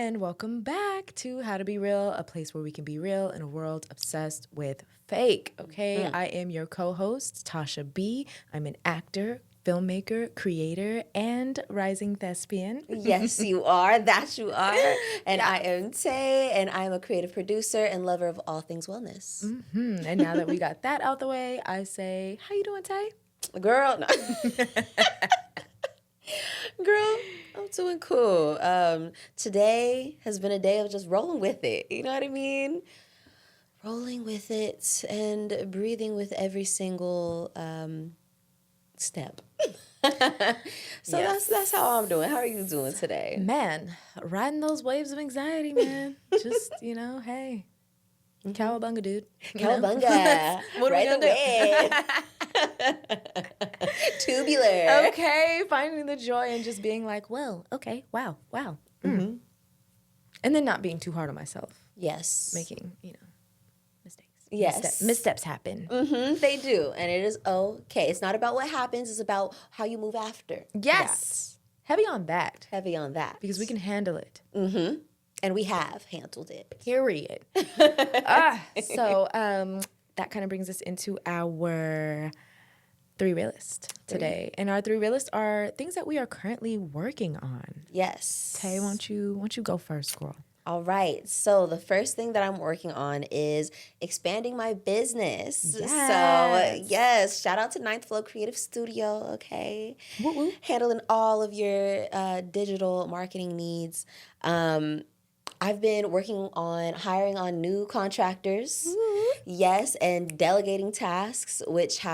and welcome back to How to Be Real, a place where we can be real in a world obsessed with fake. Okay, I am your co-host, Tasha B. I'm an actor, filmmaker, creator, and rising thespian. Yes, you are. That you are. And I am Tay, and I'm a creative producer and lover of all things wellness. And now that we got that out the way, I say, how you doing, Tay? Girl, no. Girl, I'm doing cool. Today has been a day of just rolling with it. You know what I mean? Rolling with it and breathing with every single step. So Yes. that's how I'm doing. How are you doing today? Man, riding those waves of anxiety, man. Just, hey. Cowabunga, dude. Cowabunga. What are we gonna do? Tubular. Okay, finding the joy and just being like, well, okay, wow. And then not being too hard on myself. Yes. Making, mistakes. Yes. Missteps happen. They do. And it is okay. It's not about what happens. It's about how you move after. Yes. Heavy on that. Heavy on that. Because we can handle it. And we have handled it. Period. So that kind of brings us into our three realist today. And our three realists are things that we are currently working on. Yes. Tay, won't you go first, girl? All right. So the first thing that I'm working on is expanding my business. Yes. So yes, shout out to Ninth Flow Creative Studio. Okay. Woo woo. Handling all of your digital marketing needs. I've been working on hiring on new contractors. Yes, and delegating tasks, which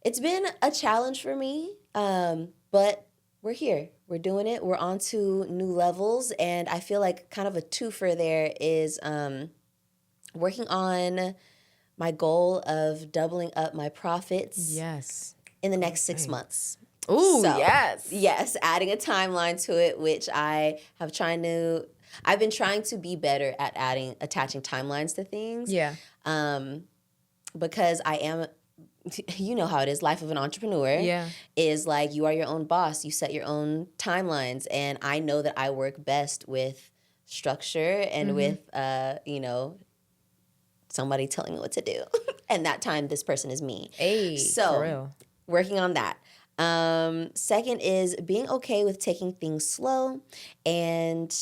it's been a challenge for me, but we're here. We're doing it. We're on to new levels, and I feel like kind of a twofer there is working on my goal of doubling up my profits in the next 6 months. Ooh, So, yes. Yes, adding a timeline to it, which I've been trying to be better at attaching timelines to things. Yeah. Because I am, you know how it is, life of an entrepreneur is like you are your own boss. You set your own timelines. And I know that I work best with structure and with, somebody telling me what to do. And that time, this person is me. Hey, so, for real. Working on that. Second is being okay with taking things slow and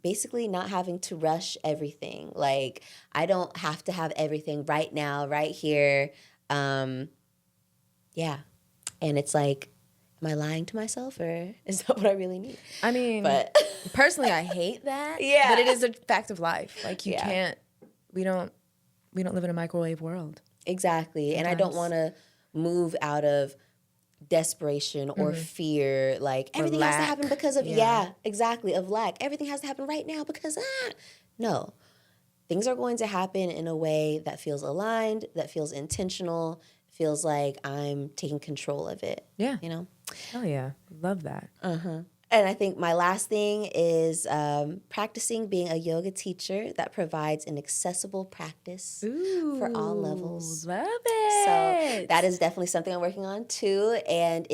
basically not having to rush everything. Like, I don't have to have everything right now, right here. And it's like, am I lying to myself, or is that what I really need? I mean, personally, I hate that. Yeah. But it is a fact of life. Like, you can't, we don't live in a microwave world. Exactly. Sometimes. And I don't want to move out of desperation or fear, like everything has to happen because of of lack. Everything has to happen right now because no, things are going to happen in a way that feels aligned, that feels intentional, feels like I'm taking control of it. Hell yeah, love that. And I think my last thing is practicing being a yoga teacher that provides an accessible practice for all levels. Love it. So that is definitely something I'm working on too. And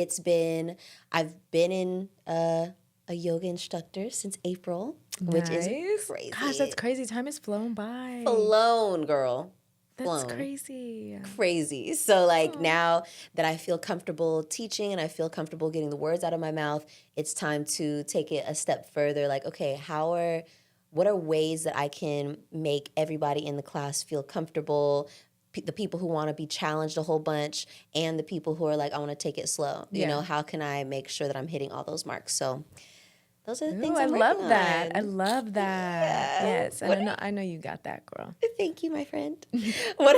I've been in a yoga instructor since April, which is crazy. Gosh, that's crazy. Time has flown by. Flown, girl. That's crazy. Crazy. So now that I feel comfortable teaching and I feel comfortable getting the words out of my mouth, it's time to take it a step further. Like, okay, what are ways that I can make everybody in the class feel comfortable? The people who want to be challenged a whole bunch and the people who are like, I want to take it slow. You know, how can I make sure that I'm hitting all those marks? So those are the things I'm working on. I love that. Yes, and I know you got that, girl. Thank you, my friend. What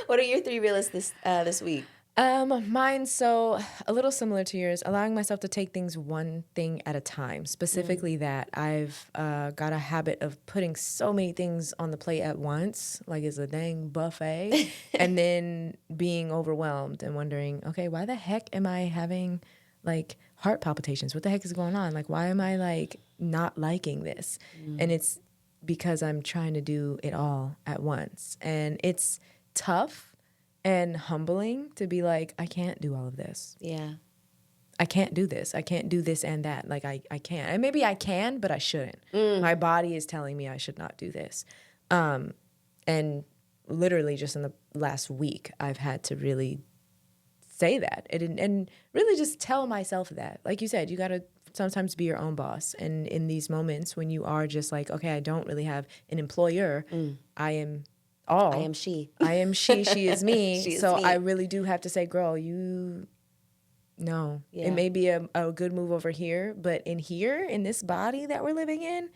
are your three realists this week? Mine, so a little similar to yours, allowing myself to take things one thing at a time. Specifically that I've got a habit of putting so many things on the plate at once, like it's a dang buffet, and then being overwhelmed and wondering, okay, why the heck am I having like heart palpitations? What the heck is going on? Like, why am I like not liking this? And it's because I'm trying to do it all at once. And it's tough and humbling to be like, I can't do all of this. Yeah. I can't do this. I can't do this and that. Like I can't. And maybe I can, but I shouldn't. My body is telling me I should not do this. And literally just in the last week, I've had to really say that and really just tell myself that. Like you said, you got to sometimes be your own boss. And in these moments when you are just like, okay, I don't really have an employer, I am all. I am she. I am she. She is me. She is so me. I really do have to say, girl, no. Yeah. It may be a good move over here, but in this body that we're living in,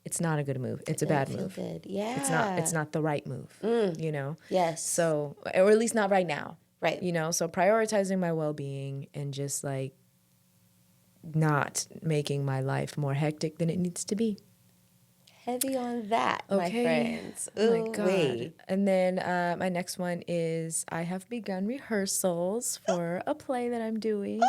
it's not a good move. It's a bad move. Good. Yeah. It's not the right move, you know? Yes. So, or at least not right now. Right. You know, so prioritizing my well-being and just like not making my life more hectic than it needs to be. Heavy on that, my friends. Oh Ooh, my God. wait. And then my next one is I have begun rehearsals for a play that I'm doing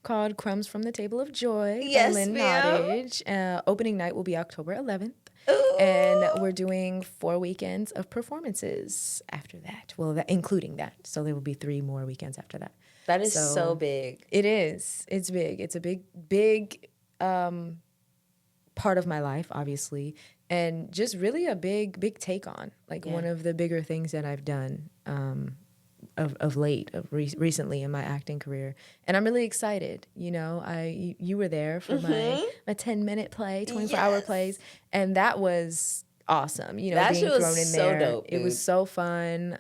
called Crumbs from the Table of Joy by Lynn Nottage. Opening night will be October 11th. Ooh. And we're doing 4 weekends of performances after that. Well, including that. So there will be 3 more weekends after that. That is so big. It is. It's big. It's a big part of my life, obviously, and just really a big take on. Like one of the bigger things that I've done of late, recently in my acting career, and I'm really excited. You know, you were there for my 10-minute play, 24-hour plays, and that was awesome. You know, that being thrown in so there. Dope, it was so fun.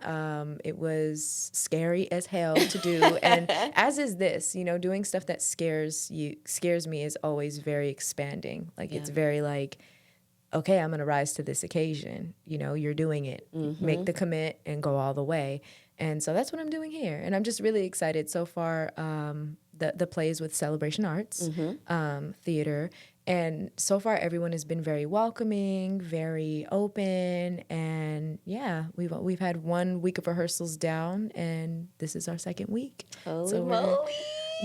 It was scary as hell to do, and as is this. You know, doing stuff that scares me is always very expanding. Like it's very like, okay, I'm gonna rise to this occasion. You know, you're doing it. Make the commit and go all the way. And so that's what I'm doing here. And I'm just really excited so far. The plays with Celebration Arts Theater. And so far, everyone has been very welcoming, very open. And yeah, we've had 1 week of rehearsals down, and this is our 2nd week. Holy moly.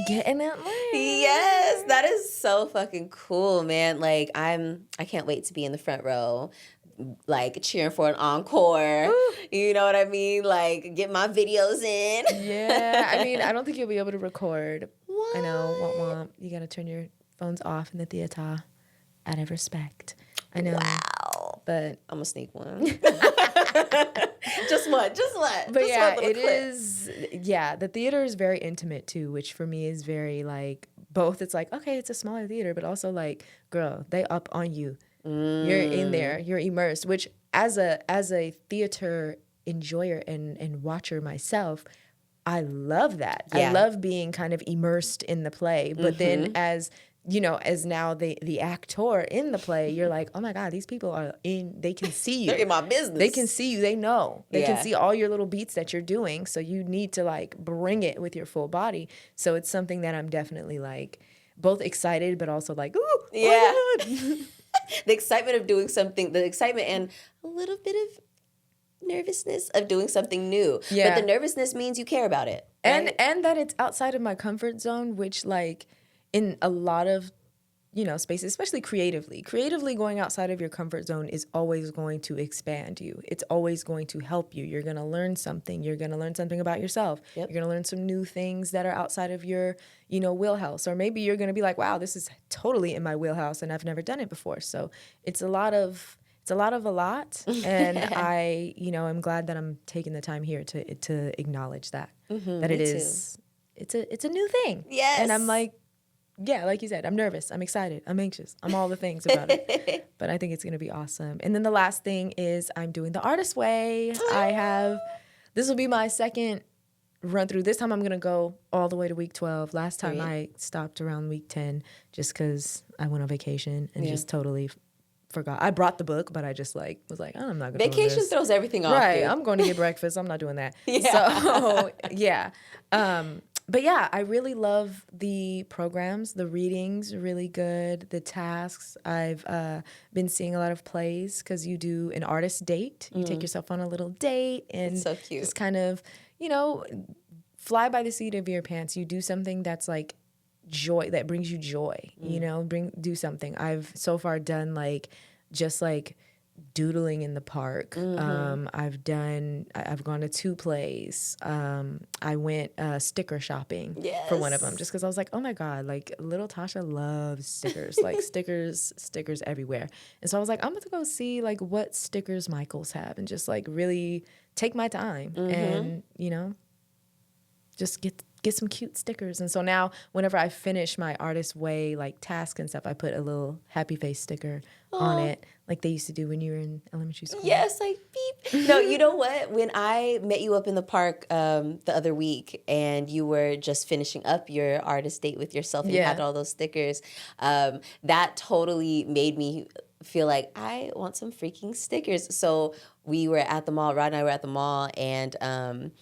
Getting it lit. Yes, that is so fucking cool, man. Like I can't wait to be in the front row, like cheering for an encore. Ooh. You know what I mean? Like get my videos in. Yeah, I mean, I don't think you'll be able to record. What? I know, womp. You gotta turn your phones off in the theater. Out of respect. I know. Wow. But I'm gonna sneak one. just one. But just yeah, one it clip. is. Yeah, the theater is very intimate too, which for me is very like both. It's like, okay, it's a smaller theater, but also like, girl, they up on you. You're in there. You're immersed. Which as a theater enjoyer and watcher myself, I love that. Yeah. I love being kind of immersed in the play. But then as you know, as now the actor in the play, you're like, oh my God, these people they can see you. They're in my business. They can see you. They know. They can see all your little beats that you're doing. So you need to like bring it with your full body. So it's something that I'm definitely like both excited, but also like, ooh, yeah. oh my God. The excitement of doing something, the excitement and a little bit of nervousness of doing something new. Yeah. But the nervousness means you care about it. Right? And that it's outside of my comfort zone, which like in a lot of, you know, spaces, especially creatively going outside of your comfort zone is always going to expand you. It's always going to help you. You're going to learn something. You're going to learn something about yourself. Yep. You're going to learn some new things that are outside of your, you know, wheelhouse. Or maybe you're going to be like, wow, this is totally in my wheelhouse and I've never done it before. So it's a lot of a lot. And I, you know, I'm glad that I'm taking the time here to acknowledge that. That it is, it's a new thing. Yes. And I'm like, yeah, like you said, I'm nervous, I'm excited, I'm anxious, I'm all the things about it. But I think it's going to be awesome. And then the last thing is I'm doing the Artist Way. This will be my 2nd run through. This time I'm going to go all the way to week 12. Last time I stopped around week 10 just because I went on vacation and just totally forgot. I brought the book, but I just like was like, oh, I'm not going to Vacation throws everything off. Right, dude. I'm going to get breakfast. I'm not doing that. So, yeah. But yeah, I really love the programs. The readings are really good. The tasks. I've been seeing a lot of plays because you do an artist date. You take yourself on a little date and so cute. Just kind of, you know, fly by the seat of your pants. You do something that's like joy, that brings you joy. You know, do something. I've so far done like just like doodling in the park. I've gone to 2 plays. I went sticker shopping for one of them just because I was like, oh my God, like little Tasha loves stickers, like stickers everywhere. And so I was like, I'm going to go see like what stickers Michaels have and just like really take my time and, you know, just get some cute stickers. And so now whenever I finish my Artist Way like task and stuff, I put a little happy face sticker on it like they used to do when you were in elementary school. Yes, like beep. No, you know what? When I met you up in the park the other week and you were just finishing up your artist date with yourself and you had all those stickers, that totally made me feel like I want some freaking stickers. So we were at the mall, Rod and I were at the mall, and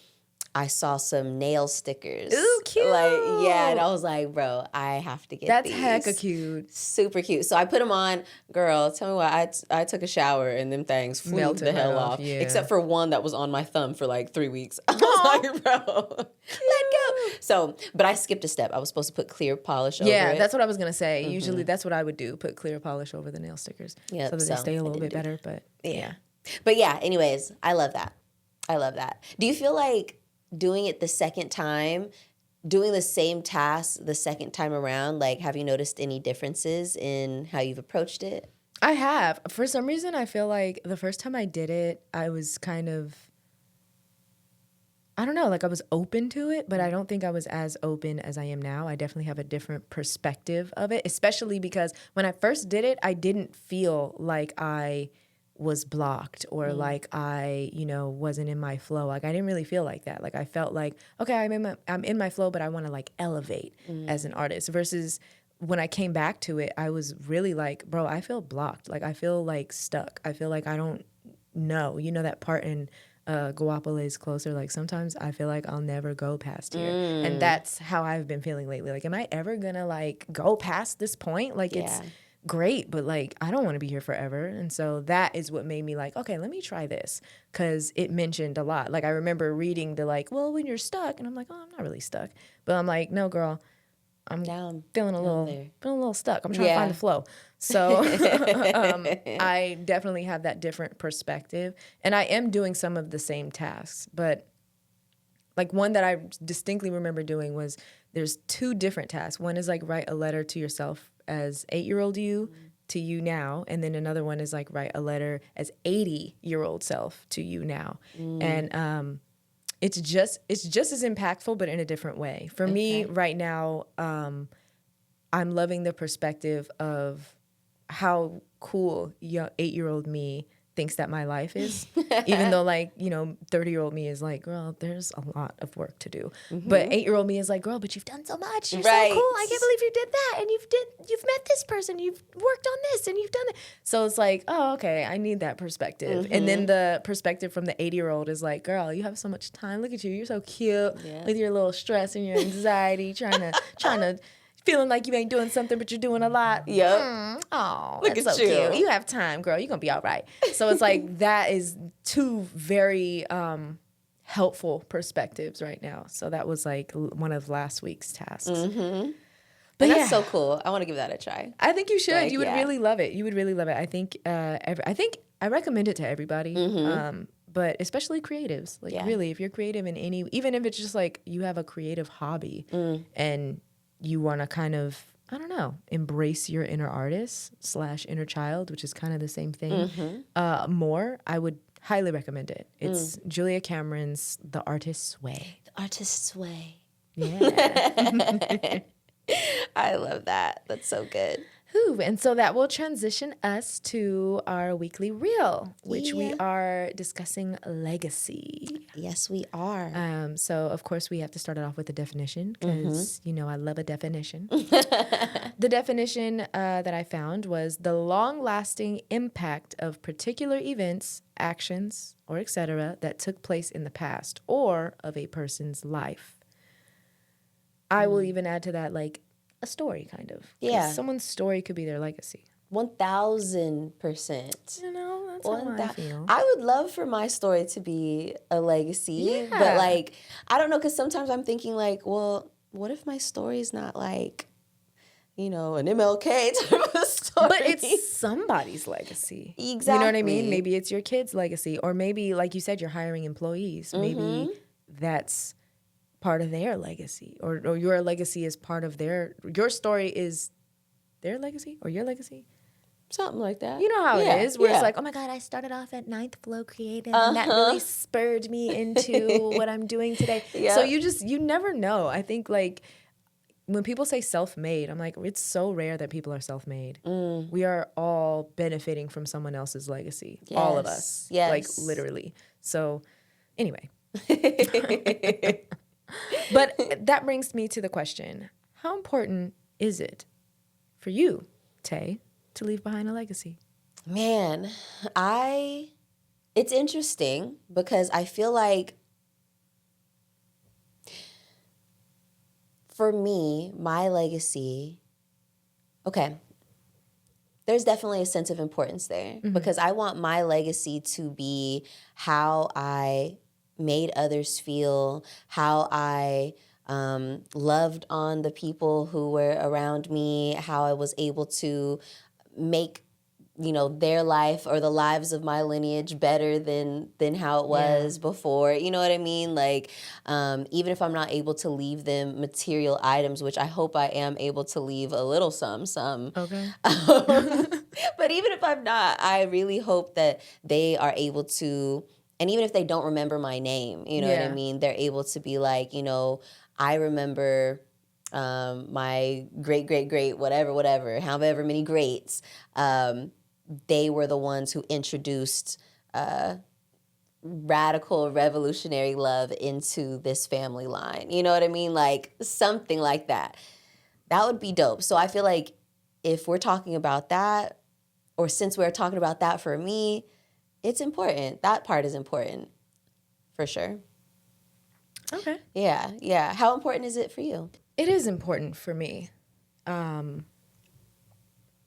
I saw some nail stickers. Ooh, cute. Like, yeah, and I was like, bro, I have to get these. That's hecka cute. Super cute. So I put them on. Girl, tell me what, I took a shower and them things flew Melted the hell right off. yeah. Except for one that was on my thumb for like 3 weeks. I was like, bro, let go. So, but I skipped a step. I was supposed to put clear polish over it. Yeah, that's what I was going to say. Usually that's what I would do, put clear polish over the nail stickers so that they stay a little bit better. But yeah. But yeah, anyways, I love that. I love that. Do you feel like doing it the second time, doing the same task the second time around, like have you noticed any differences in how you've approached it? I have. For some reason, I feel like the first time I did it, I was kind of, I don't know, like I was open to it, but I don't think I was as open as I am now. I definitely have a different perspective of it, especially because when I first did it, I didn't feel like I was blocked or like I, you know, wasn't in my flow. Like I didn't really feel like that. Like I felt like, okay, I'm in my flow, but I want to like elevate as an artist. Versus when I came back to it, I was really like, bro, I feel blocked. Like I feel like stuck. I feel like I don't know. You know that part in Guapola's Closer, like sometimes I feel like I'll never go past here. And that's how I've been feeling lately. Like, am I ever gonna like go past this point? Like it's great, but like I don't want to be here forever. And so that is what made me like, okay, let me try this, because it mentioned a lot. Like I remember reading the like, well, when you're stuck, and I'm like, oh, I'm not really stuck, but I'm like, no, girl, I'm feeling a little stuck. I'm trying to find the flow. So I definitely have that different perspective, and I am doing some of the same tasks, but like one that I distinctly remember doing was there's 2 different tasks. One is like write a letter to yourself as 8-year-old you to you now, and then another one is like write a letter as 80-year-old self to you now. And it's just as impactful, but in a different way. For me right now, I'm loving the perspective of how cool 8-year-old me thinks that my life is, even though like, you know, 30-year-old me is like, girl, there's a lot of work to do. But 8-year-old me is like, girl, but you've done so much. You're so cool. I can't believe you did that. And you've met this person. You've worked on this and you've done it. So it's like, oh, okay, I need that perspective. And then the perspective from the 80-year-old is like, girl, you have so much time. Look at you. You're so cute with your little stress and your anxiety, trying to feeling like you ain't doing something, but you're doing a lot. Yep. Oh, look that's at so you. Cute. You have time, girl. You're going to be all right. So it's like that is 2 very helpful perspectives right now. So that was like one of last week's tasks. But that's so cool. I want to give that a try. I think you should. Like, you would really love it. You would really love it. I think I recommend it to everybody. But especially creatives. Like really, if you're creative in any, even if it's just like you have a creative hobby and you want to kind of, I don't know, embrace your inner artist / inner child, which is kind of the same thing more, I would highly recommend it. It's Julia Cameron's The Artist's Way. The Artist's Way. Yeah. I love that. That's so good. And so that will transition us to our weekly reel, which we are discussing legacy. Yes, we are. So, of course, we have to start it off with a definition because, you know, I love a definition. The definition that I found was the long-lasting impact of particular events, actions, or etc. that took place in the past or of a person's life. I will even add to that, like, a story, kind of. Yeah. Someone's story could be their legacy. 1,000%. You know, that's how I feel. I would love for my story to be a legacy, but like, I don't know, because sometimes I'm thinking like, well, what if my story is not like, you know, an MLK type of story? But it's somebody's legacy. Exactly. You know what I mean? Maybe it's your kid's legacy, or maybe, like you said, you're hiring employees. Maybe that's part of their legacy, or your legacy is part of your story is their legacy or your legacy. Something like that. You know how it is, where it's like, oh my God, I started off at Ninth Flow Creative, and that really spurred me into what I'm doing today. So you never know. I think, like, when people say self-made, I'm like, it's so rare that people are self-made. We are all benefiting from someone else's legacy. Yes. All of us. Yes. Like, literally. So, anyway. But that brings me to the question, how important is it for you, Tay, to leave behind a legacy? Man, it's interesting because I feel like for me, my legacy, okay, there's definitely a sense of importance there because I want my legacy to be how I made others feel, how I loved on the people who were around me, how I was able to make their life or the lives of my lineage better than how it was before. You know what I mean? Like, even if I'm not able to leave them material items, which I hope I am able to leave a little some. Okay. But even if I'm not, I really hope that they are able to, and even if they don't remember my name, you know what I mean? They're able to be like, I remember my great, whatever, however many greats, they were the ones who introduced radical revolutionary love into this family line. You know what I mean? Like something like that. That would be dope. So I feel like if we're talking about that, or since we're talking about that for me, it's important. That part is important for sure. Okay. Yeah. How important is it for you? It is important for me.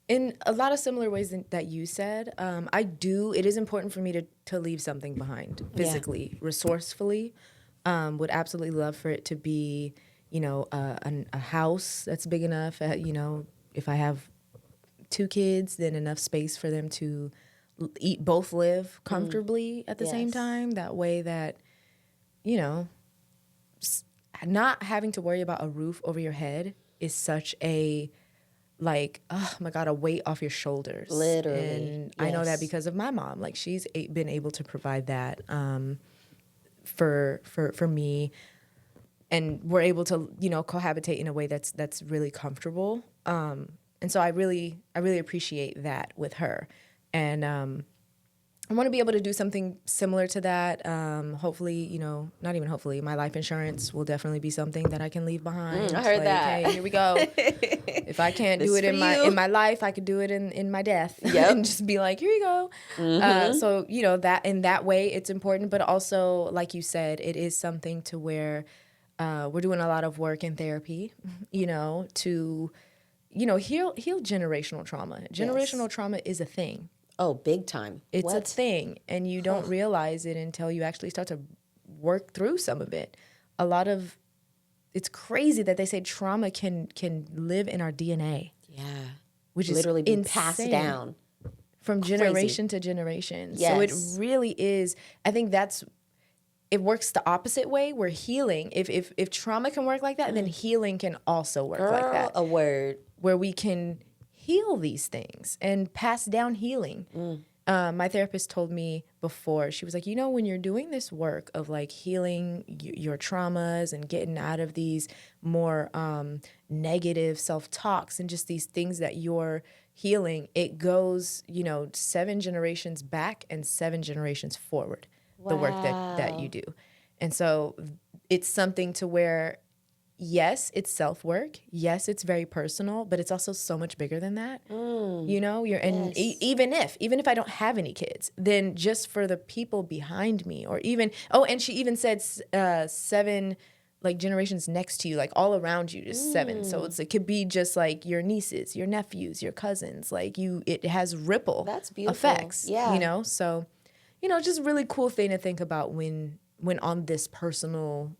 In a lot of similar ways that you said, it is important for me to leave something behind physically, resourcefully. Would absolutely love for it to be, a house that's big enough, if I have 2 kids, then enough space for them to both live comfortably at the same time. That way that, not having to worry about a roof over your head is such a, like, oh my God, a weight off your shoulders. Literally. And I know that because of my mom. Like, she's been able to provide that for me. And we're able to, cohabitate in a way that's really comfortable. And so I really appreciate that with her. And I want to be able to do something similar to that. Hopefully, not even hopefully, my life insurance will definitely be something that I can leave behind. I heard that. Hey, here we go. If I can't do it in my life, I could do it in my death. Yep. And just be like, here you go. So, that in that way, it's important. But also, like you said, it is something to where we're doing a lot of work in therapy, to, heal generational trauma. Generational trauma is a thing. Oh, big time. It's a thing, and you don't realize it until you actually start to work through some of it. It's crazy that they say trauma can live in our DNA. Yeah. Which literally is be passed down. From generation to generation. Yes. So it really is, I think it works the opposite way, where healing, if trauma can work like that, then healing can also work like that. A word. Where we can heal these things and pass down healing. My therapist told me before, she was like, when you're doing this work of like healing your traumas and getting out of these more negative self-talks and just these things that you're healing, it goes, 7 generations back and 7 generations forward, the work that you do. And so it's something to where, yes, it's self-work. Yes, it's very personal, but it's also so much bigger than that. Even if I don't have any kids, then just for the people behind me, or even, and she even said 7 like generations next to you, like all around you, just 7. So it could be just like your nieces, your nephews, your cousins, like it has ripple effects, so, just a really cool thing to think about when on this personal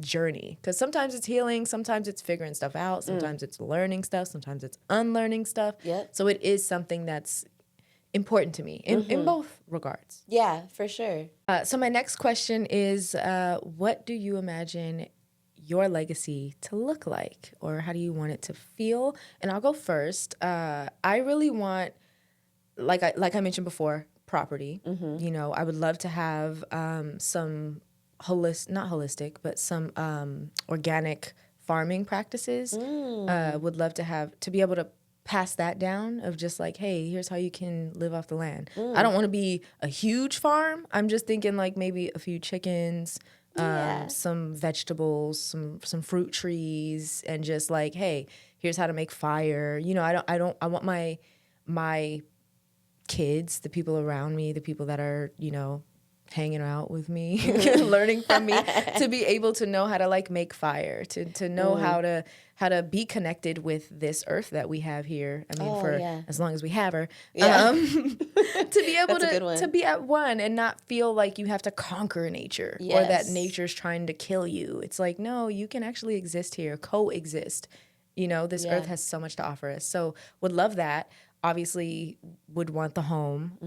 journey, because sometimes it's healing, sometimes it's figuring stuff out, sometimes it's learning stuff, sometimes it's unlearning stuff. So it is something that's important to me in both regards. Yeah, for sure. So my next question is, what do you imagine your legacy to look like, or how do you want it to feel? And I'll go first. I really want, like I mentioned before, property. You know, I would love to have some not holistic, but some organic farming practices. Would love to be able to pass that down of just like, hey, here's how you can live off the land. I don't want to be a huge farm. I'm just thinking like maybe a few chickens, some vegetables, some fruit trees, and just like, hey, here's how to make fire. You know, I want my kids, the people around me, the people that are, you know, hanging out with me, learning from me, to be able to know how to like make fire, to know how to be connected with this earth that we have here. I mean, as long as we have her, to be able to be at one and not feel like you have to conquer nature or that nature's trying to kill you. It's like, no, you can actually exist here, coexist. You know, this earth has so much to offer us. So would love that. Obviously would want the home.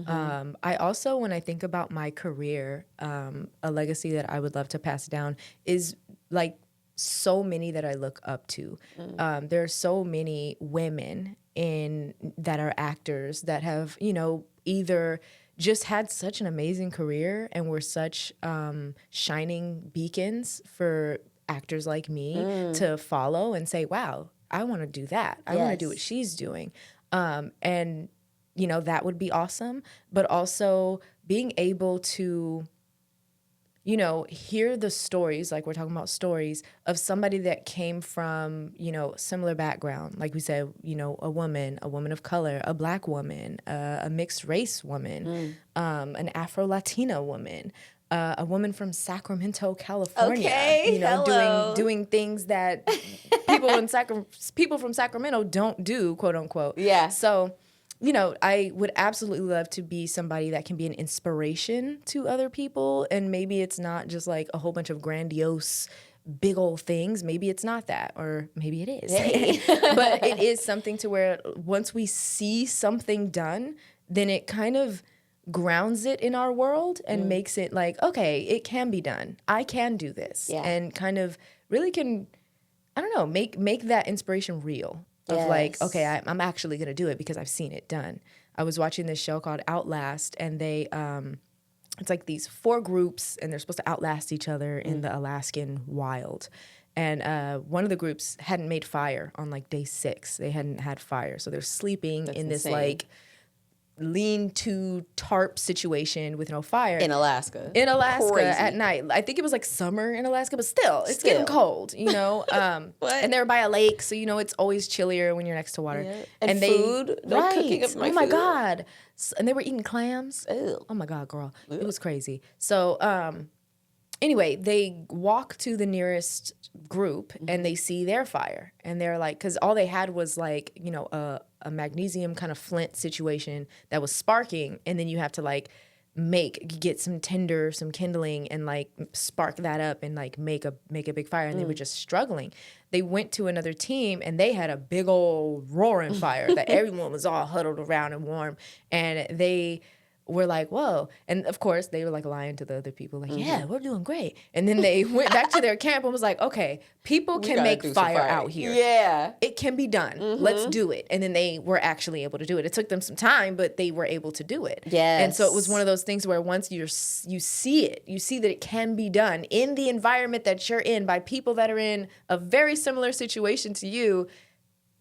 I also, when I think about my career, a legacy that I would love to pass down is like so many that I look up to. There are so many women that are actors that have, you know, either just had such an amazing career and were such shining beacons for actors like me to follow and say, wow, I want to do that. I want to do what she's doing. And, you know, that would be awesome. But also being able to, you know, hear the stories, like we're talking about stories, of somebody that came from, you know, similar background. Like we said, you know, a woman of color, a Black woman, a mixed race woman, an Afro-Latina woman, a woman from Sacramento, California, you know, doing things that people from Sacramento don't do, quote unquote. Yeah. So, you know, I would absolutely love to be somebody that can be an inspiration to other people. And maybe it's not just like a whole bunch of grandiose, big old things. Maybe it's not that, or maybe it is. Hey. But it is something to where once we see something done, then it kind of grounds it in our world and makes it like, okay, it can be done. I can do this. Yeah. And kind of really can, I don't know, make that inspiration real. Of like, okay, I'm actually going to do it because I've seen it done. I was watching this show called Outlast, and they, it's like these 4 groups, and they're supposed to outlast each other in the Alaskan wild. And one of the groups hadn't made fire on like day 6. They hadn't had fire. So they're sleeping in this like lean-to tarp situation with no fire. In Alaska. Crazy. At night. I think it was like summer in Alaska, but still, it's getting cold, you know? And they're by a lake, so, you know, it's always chillier when you're next to water. Yeah. And food. They're cooking up my food. God. And they were eating clams. Ew. Oh my God, girl. Ew. It was crazy. So, anyway, they walk to the nearest group and they see their fire. And they're like, because all they had was like, you know, a magnesium kind of flint situation that was sparking. And then you have to like get some tinder, some kindling, and like spark that up and like make a big fire. And they were just struggling. They went to another team and they had a big old roaring fire that everyone was all huddled around and warm. And they were like, whoa. And of course, they were like lying to the other people, like, yeah, we're doing great. And then they went back to their camp and was like, okay, people can make fire out here. Yeah. It can be done. Let's do it. And then they were actually able to do it. It took them some time, but they were able to do it. Yes. And so it was one of those things where once you see it, you see that it can be done in the environment that you're in by people that are in a very similar situation to you.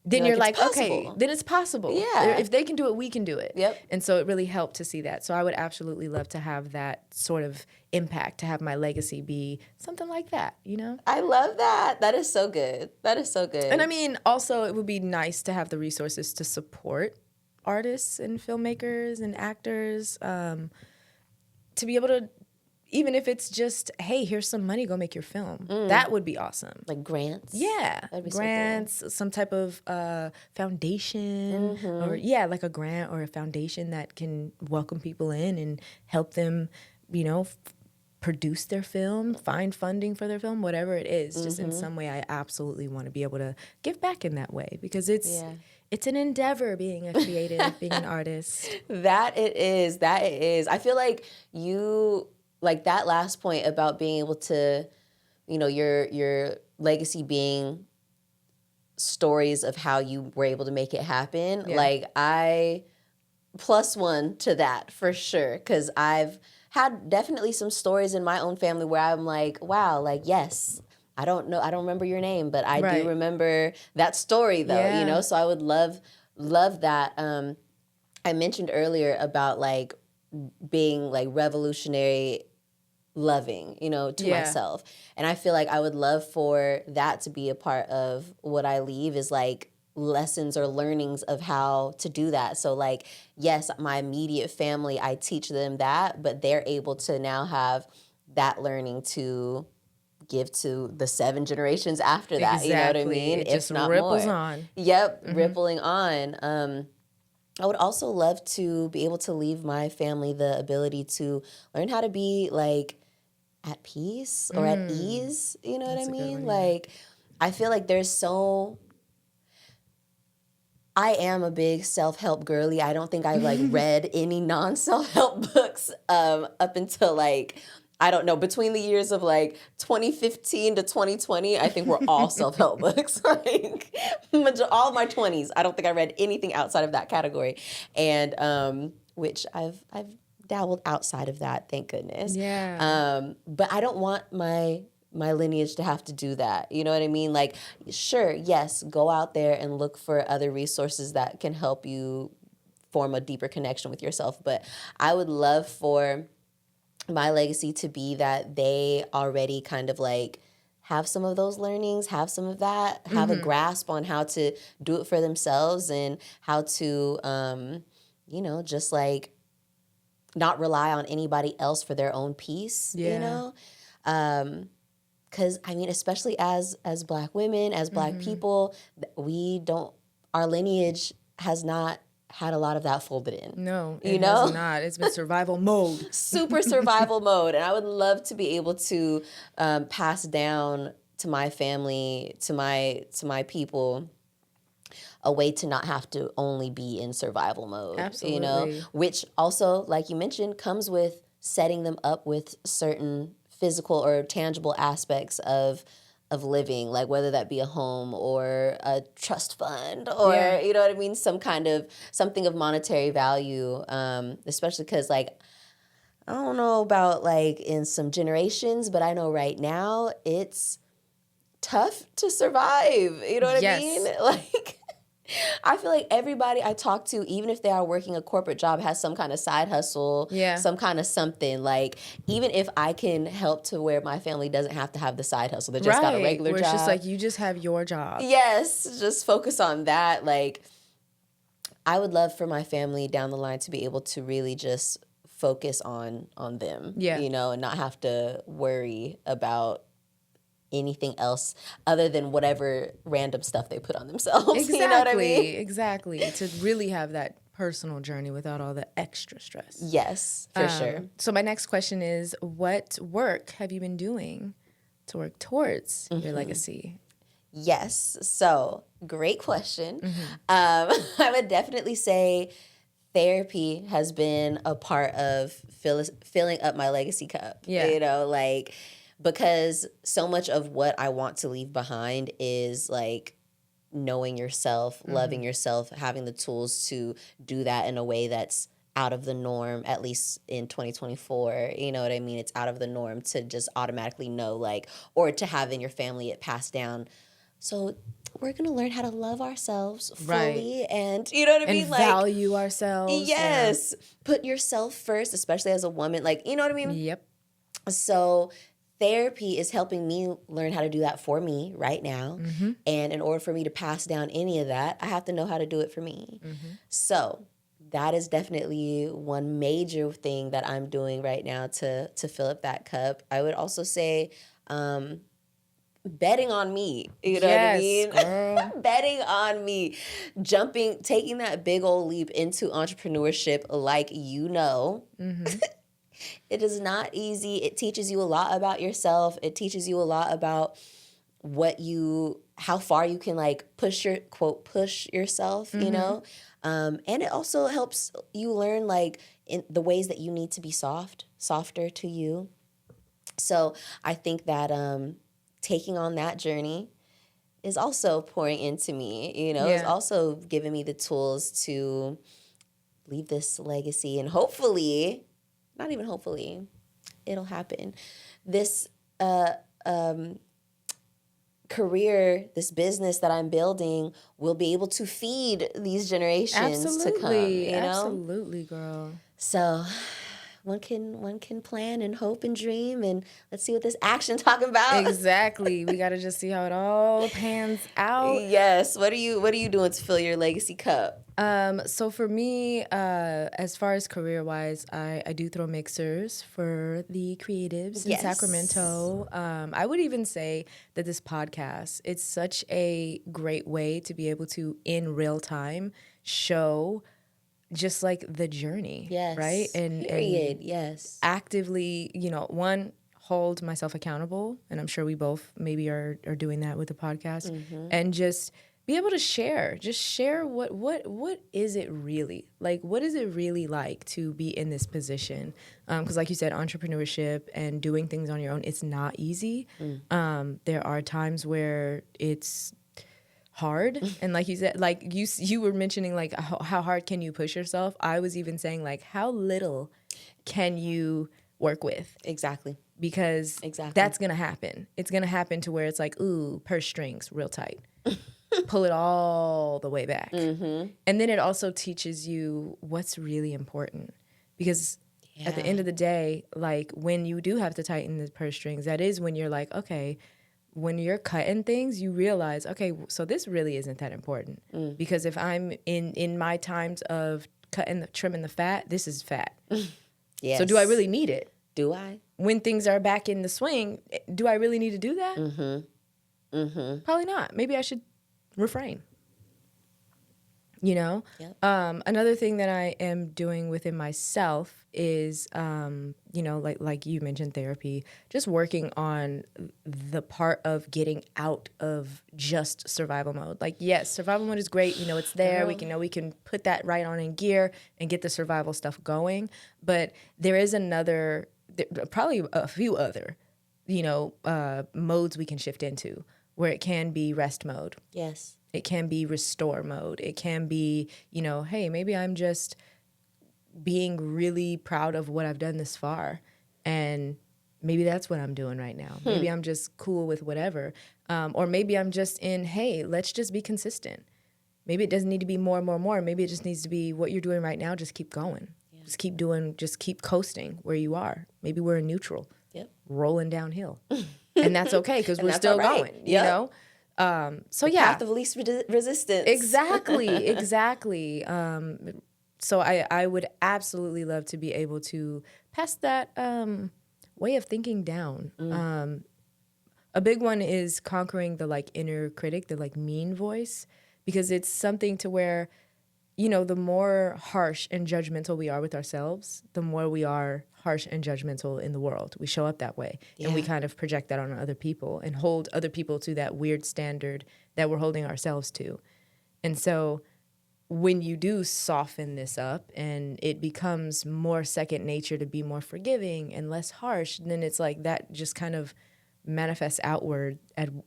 Then you're like, okay, then it's possible. Yeah. If they can do it, we can do it. Yep. And so it really helped to see that. So I would absolutely love to have that sort of impact, to have my legacy be something like that, you know? I love that. That is so good. That is so good. And I mean, also, it would be nice to have the resources to support artists and filmmakers and actors, to be able to, even if it's just, hey, here's some money, go make your film. That would be awesome. Like grants? Yeah. Grants, so cool. Some type of foundation, or like a grant or a foundation that can welcome people in and help them, you know, produce their film, find funding for their film, whatever it is. Just in some way, I absolutely want to be able to give back in that way, because it's It's an endeavor being a creative, being an artist. That it is. I feel like you, like that last point about being able to, your legacy being stories of how you were able to make it happen. Yeah. Like I +1 to that for sure. Cause I've had definitely some stories in my own family where I'm like, wow, like, yes, I don't remember your name, but I do remember that story though, so I would love that. I mentioned earlier about like being like revolutionary loving, to myself. And I feel like I would love for that to be a part of what I leave is like lessons or learnings of how to do that. So like, yes, my immediate family, I teach them that, but they're able to now have that learning to give to the 7 generations after that. Exactly. You know what I mean? It if just not ripples more. on. Yep, rippling on. I would also love to be able to leave my family the ability to learn how to be like at peace or at ease. You know what I mean? Like, I feel like I am a big self-help girly. I don't think I've like read any non-self-help books up until like, I don't know, between the years of like 2015 to 2020, I think we're all self-help books. Like all my 20s, I don't think I read anything outside of that category. And which I've dabbled outside of that, thank goodness. Yeah. But I don't want my lineage to have to do that. You know what I mean? Like, sure, yes, go out there and look for other resources that can help you form a deeper connection with yourself. But I would love for my legacy to be that they already kind of like have some of those learnings, have some of that, have a grasp on how to do it for themselves and how to, just like not rely on anybody else for their own peace, Because, I mean, especially as Black women, as Black people, our lineage has not had a lot of that folded in. No, it has not. It's been survival mode. Super survival mode. And I would love to be able to pass down to my family, to my people, a way to not have to only be in survival mode. Absolutely. Which also, like you mentioned, comes with setting them up with certain physical or tangible aspects of living, like whether that be a home or a trust fund or, you know what I mean, something of monetary value, especially because, like, I don't know about, like, in some generations, but I know right now it's tough to survive. You know what I mean? Like, I feel like everybody I talk to, even if they are working a corporate job, has some kind of side hustle, some kind of something. Like, even if I can help to where my family doesn't have to have the side hustle, they just got a regular job. It's just like, you just have your job. Yes, just focus on that. Like, I would love for my family down the line to be able to really just focus on them, and not have to worry about anything else other than whatever random stuff they put on themselves. Exactly. You know what I mean? Exactly. To really have that personal journey without all the extra stress. Yes, for sure. So my next question is, what work have you been doing to work towards your legacy? Yes. So, great question. I would definitely say therapy has been a part of filling up my legacy cup. Like, because so much of what I want to leave behind is like knowing yourself, loving yourself, having the tools to do that in a way that's out of the norm, at least in 2024. You know what I mean? It's out of the norm to just automatically know, like, or to have in your family it passed down. So we're going to learn how to love ourselves fully and, you know what I mean? And value ourselves. Yes. Yeah. Put yourself first, especially as a woman. Like, you know what I mean? Yep. So therapy is helping me learn how to do that for me right now. And in order for me to pass down any of that, I have to know how to do it for me. So that is definitely one major thing that I'm doing right now to fill up that cup. I would also say betting on me. You know what I mean? Girl. Betting on me. Taking that big old leap into entrepreneurship, like, it is not easy. It teaches you a lot about yourself. It teaches you a lot about what you how far you can like push yourself, you know. And it also helps you learn like in the ways that you need to be softer to you. So I think that taking on that journey is also pouring into me, you know, is Yeah. also giving me the tools to leave this legacy, and hopefully, not even hopefully, it'll happen. This career, this business that I'm building will be able to feed these generations to come, you know? Absolutely, girl. So one can plan and hope and dream, and let's see what this action talking about. Exactly. We got to just see how it all pans out. Yes. What are you doing to fill your legacy cup? So for me, as far as career-wise, I do throw mixers for the creatives in Yes. Sacramento. I would even say that this podcast, it's such a great way to be able to, in real time, show just like the journey, Yes. right? Period. And Yes. actively, one, hold myself accountable, and I'm sure we both maybe are doing that with the podcast, and just be able to share what is it really like, what is it really like to be in this position, because like you said, entrepreneurship and doing things on your own, it's not easy. There are times where it's hard, and like you said, like you were mentioning like how hard can you push yourself. I was even saying like how little can you work with, Exactly. because that's gonna happen. It's gonna happen to where it's like, ooh, purse strings real tight, pull it all the way back. And then it also teaches you what's really important, because at the end of the day, like when you do have to tighten the purse strings, that is when you're like, okay, when you're cutting things, you realize, okay, so this really isn't that important. Because if I'm in my times of trimming the fat, this is fat. Yes. So do I really need it? Do I? When things are back in the swing, do I really need to do that? Probably not. Maybe I should refrain. Yep. Another thing that I am doing within myself is, like you mentioned, therapy, just working on the part of getting out of just survival mode. Like, yes, survival mode is great. It's there. Girl. We can put that right on in gear and get the survival stuff going. But there is probably a few other, modes we can shift into, where it can be rest mode. Yes. It can be restore mode. It can be, hey, maybe I'm just being really proud of what I've done this far. And maybe that's what I'm doing right now. Maybe I'm just cool with whatever. Or maybe I'm just in, hey, let's just be consistent. Maybe it doesn't need to be more. Maybe it just needs to be what you're doing right now. Just keep going. Yeah. Just keep coasting where you are. Maybe we're in neutral, rolling downhill. And that's okay, because we're still going, you know? Path of least resistance. Exactly. So I would absolutely love to be able to pass that way of thinking down. A big one is conquering the like inner critic, the like mean voice, because it's something to where, the more harsh and judgmental we are with ourselves, the more we are harsh and judgmental in the world. We show up that way, and we kind of project that on other people and hold other people to that weird standard that we're holding ourselves to. And so when you do soften this up and it becomes more second nature to be more forgiving and less harsh, then it's like that just kind of manifests outward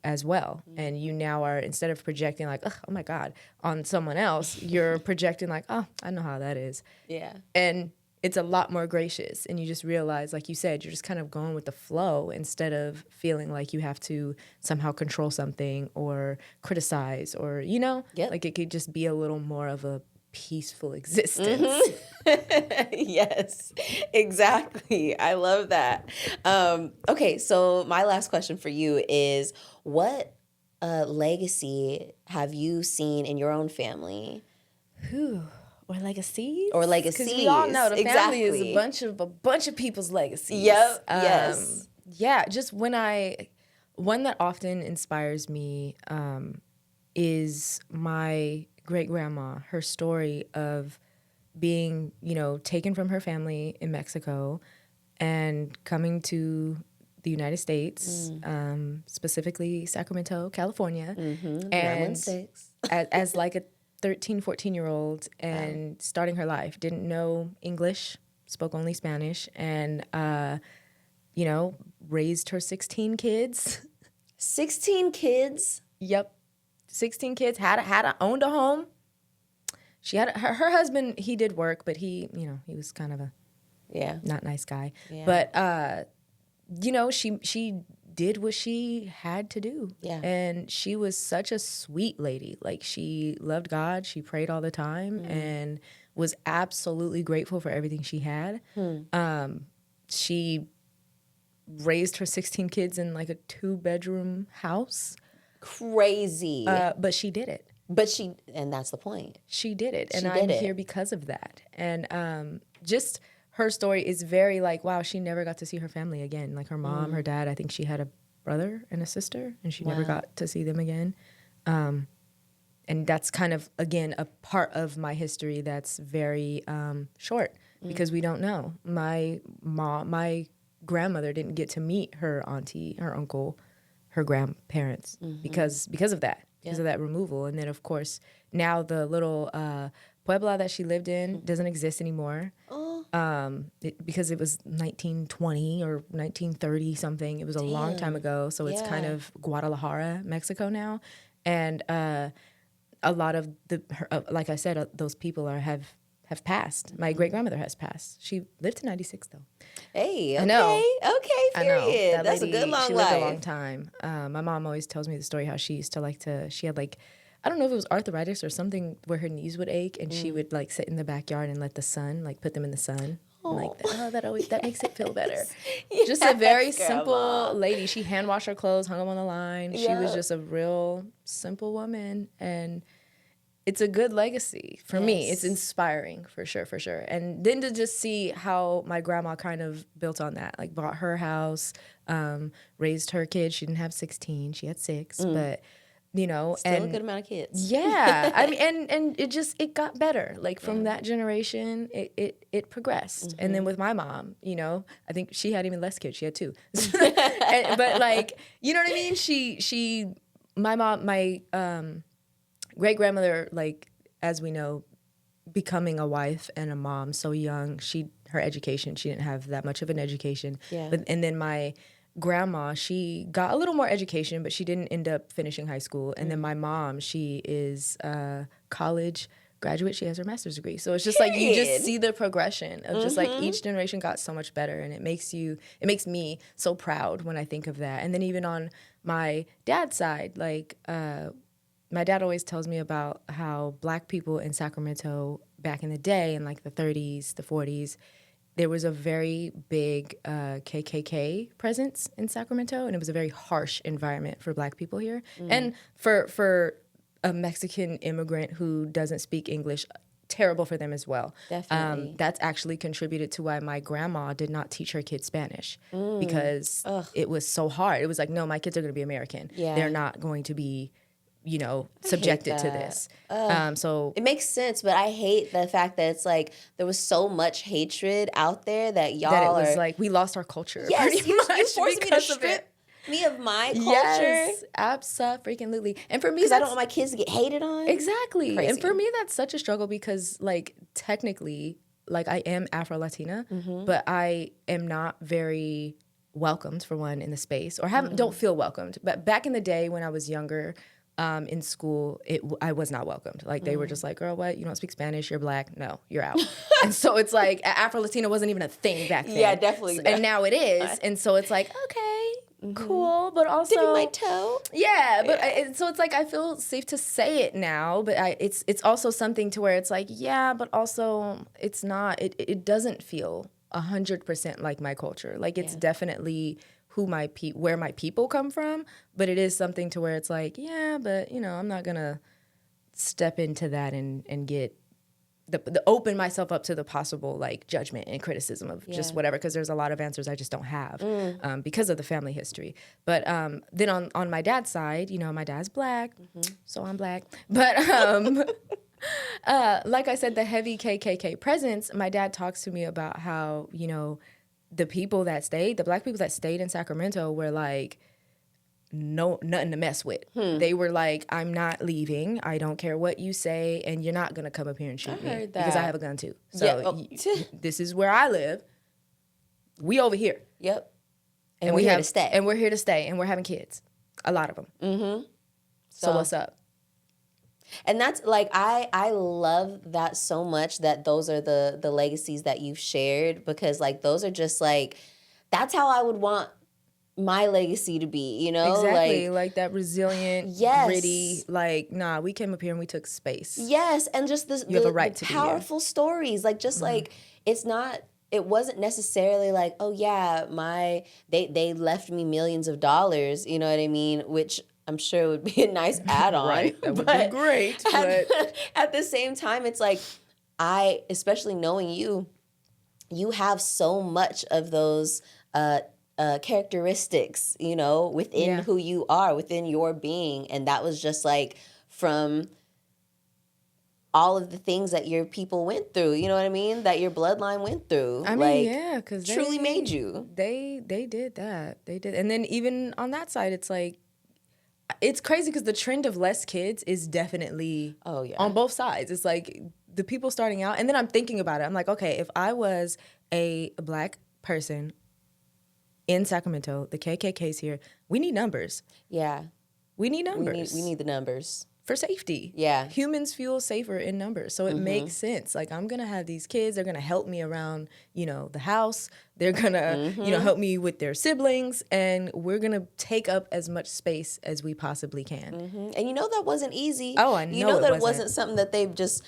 as well. And you now are, instead of projecting like, oh my God, on someone else, you're projecting like, oh, I know how that is. Yeah. And it's a lot more gracious. And you just realize, like you said, you're just kind of going with the flow instead of feeling like you have to somehow control something or criticize or, like it could just be a little more of a peaceful existence. Yes, exactly. I love that. Okay, so my last question for you is, what legacy have you seen in your own family? Or legacies? Or legacies. Because we all know the family is Exactly. a bunch of people's legacies. Yep. Yes. Yeah, just one that often inspires me is my great grandma. Her story of being, taken from her family in Mexico and coming to the United States, specifically Sacramento, California. Mm-hmm. And 916. as like a 13, 14-year-old and starting her life. Didn't know English, spoke only Spanish, and, raised her 16 kids. 16 kids? Yep. 16 kids, owned a home. She had her husband, he did work, but he was kind of a not nice guy. Yeah. But, she did what she had to do. Yeah. And she was such a sweet lady. Like, she loved God. She prayed all the time and was absolutely grateful for everything she had. She raised her 16 kids in like a 2-bedroom house. Crazy. But she did it. And that's the point. She did it. And I'm here because of that. And just her story is very like, wow, she never got to see her family again. Like her mom, her dad, I think she had a brother and a sister, and she never got to see them again. And that's kind of, again, a part of my history that's very short because we don't know. My grandmother didn't get to meet her auntie, her uncle, her grandparents because of that. Because of that removal. And then, of course, now the little Puebla that she lived in doesn't exist anymore. Because it was 1920 or 1930 something. It was a long time ago. So it's kind of Guadalajara, Mexico now. And a lot of like I said, those people have passed. My great-grandmother has passed. She lived to 96, though. Hey, okay. I know. Okay, period. That That's lady, a good long life. She lived a long time. My mom always tells me the story how she used to she had like, I don't know if it was arthritis or something where her knees would ache, and she would like sit in the backyard and let the sun, like put them in the sun. Like, that makes it feel better. Yes, just a very simple lady. She hand washed her clothes, hung them on the line. She was just a real simple woman, and it's a good legacy for me. It's inspiring for sure. And then to just see how my grandma kind of built on that, like bought her house, raised her kids. She didn't have 16, she had 6, but still a good amount of kids. Yeah, I mean, and it got better. Like from that generation, it progressed. And then with my mom, I think she had even less kids. She had 2, but like, you know what I mean? My great-grandmother, like, as we know, becoming a wife and a mom so young, her education, she didn't have that much of an education. Yeah. And then my grandma, she got a little more education, but she didn't end up finishing high school. And then my mom, she is a college graduate. She has her master's degree. So it's just like, you just see the progression of just like each generation got so much better. And it makes me so proud when I think of that. And then even on my dad's side, like, my dad always tells me about how Black people in Sacramento back in the day, in like the 30s, the 40s, there was a very big KKK presence in Sacramento, and it was a very harsh environment for Black people here. And for a Mexican immigrant who doesn't speak English, terrible for them as well. Definitely. That's actually contributed to why my grandma did not teach her kids Spanish because it was so hard. It was like, no, my kids are going to be American. Yeah. They're not going to be subjected to this. So it makes sense, but I hate the fact that it's like there was so much hatred out there that y'all was like we lost our culture. Yes, you forced me to strip me of my culture. Yes, absolutely. And for me, because I don't want my kids to get hated on. Exactly. Crazy. And for me, that's such a struggle because, like, technically, like, I am Afro-Latina, but I am not very welcomed, for one, in the space, or don't feel welcomed. But back in the day when I was younger, in school, I was not welcomed. Like, they were just like, girl, what? You don't speak Spanish? You're Black? No, you're out. And so it's like, Afro-Latina wasn't even a thing back then. Yeah, definitely. And now it is. And so it's like, okay, cool, but also... Dipping my toe. Yeah, but so it's like, I feel safe to say it now, but it's also something to where it's like, yeah, but also it's not, it doesn't feel 100% like my culture. Like, it's definitely... where my people come from, but it is something to where it's like, yeah, but I'm not gonna step into that and get the open myself up to the possible like judgment and criticism of just whatever, because there's a lot of answers I just don't have because of the family history. But then on my dad's side, my dad's Black, so I'm Black, but like I said, the heavy KKK presence, my dad talks to me about how, the Black people that stayed in Sacramento were like, nothing to mess with. They were like, I'm not leaving. I don't care what you say, and you're not gonna come up here and shoot me because I have a gun too. So this is where I live. We over here. Yep. And we're here to stay. And we're here to stay, and we're having kids. A lot of them. Mm-hmm. So what's up? And that's like, I love that so much, that those are the legacies that you've shared, because like those are just like, that's how I would want my legacy to be, you know? Exactly, like that resilient, gritty, like, nah, we came up here and we took space. Yes, and just this, you have a right to powerful stories, like just like, it wasn't necessarily like, oh yeah, they left me millions of dollars, you know what I mean? Which I'm sure would be a nice add-on. Right, that would be great. But at the same time, it's like, especially knowing you have so much of those characteristics, you know, within who you are, within your being. And that was just like from all of the things that your people went through, you know what I mean? That your bloodline went through. I mean, yeah, because they truly made you. They did that. They did. And then even on that side, it's like, it's crazy because the trend of less kids is definitely on both sides. It's like the people starting out, and then I'm thinking about it. I'm like, okay, if I was a Black person in Sacramento, the KKK's here, we need numbers. Yeah. We need numbers. We need the numbers. For safety. Yeah. Humans feel safer in numbers. So it makes sense. Like, I'm going to have these kids. They're going to help me around, you know, the house. They're going to, you know, help me with their siblings. And we're going to take up as much space as we possibly can. And you know that wasn't easy. Oh, I know you know that it wasn't something that they just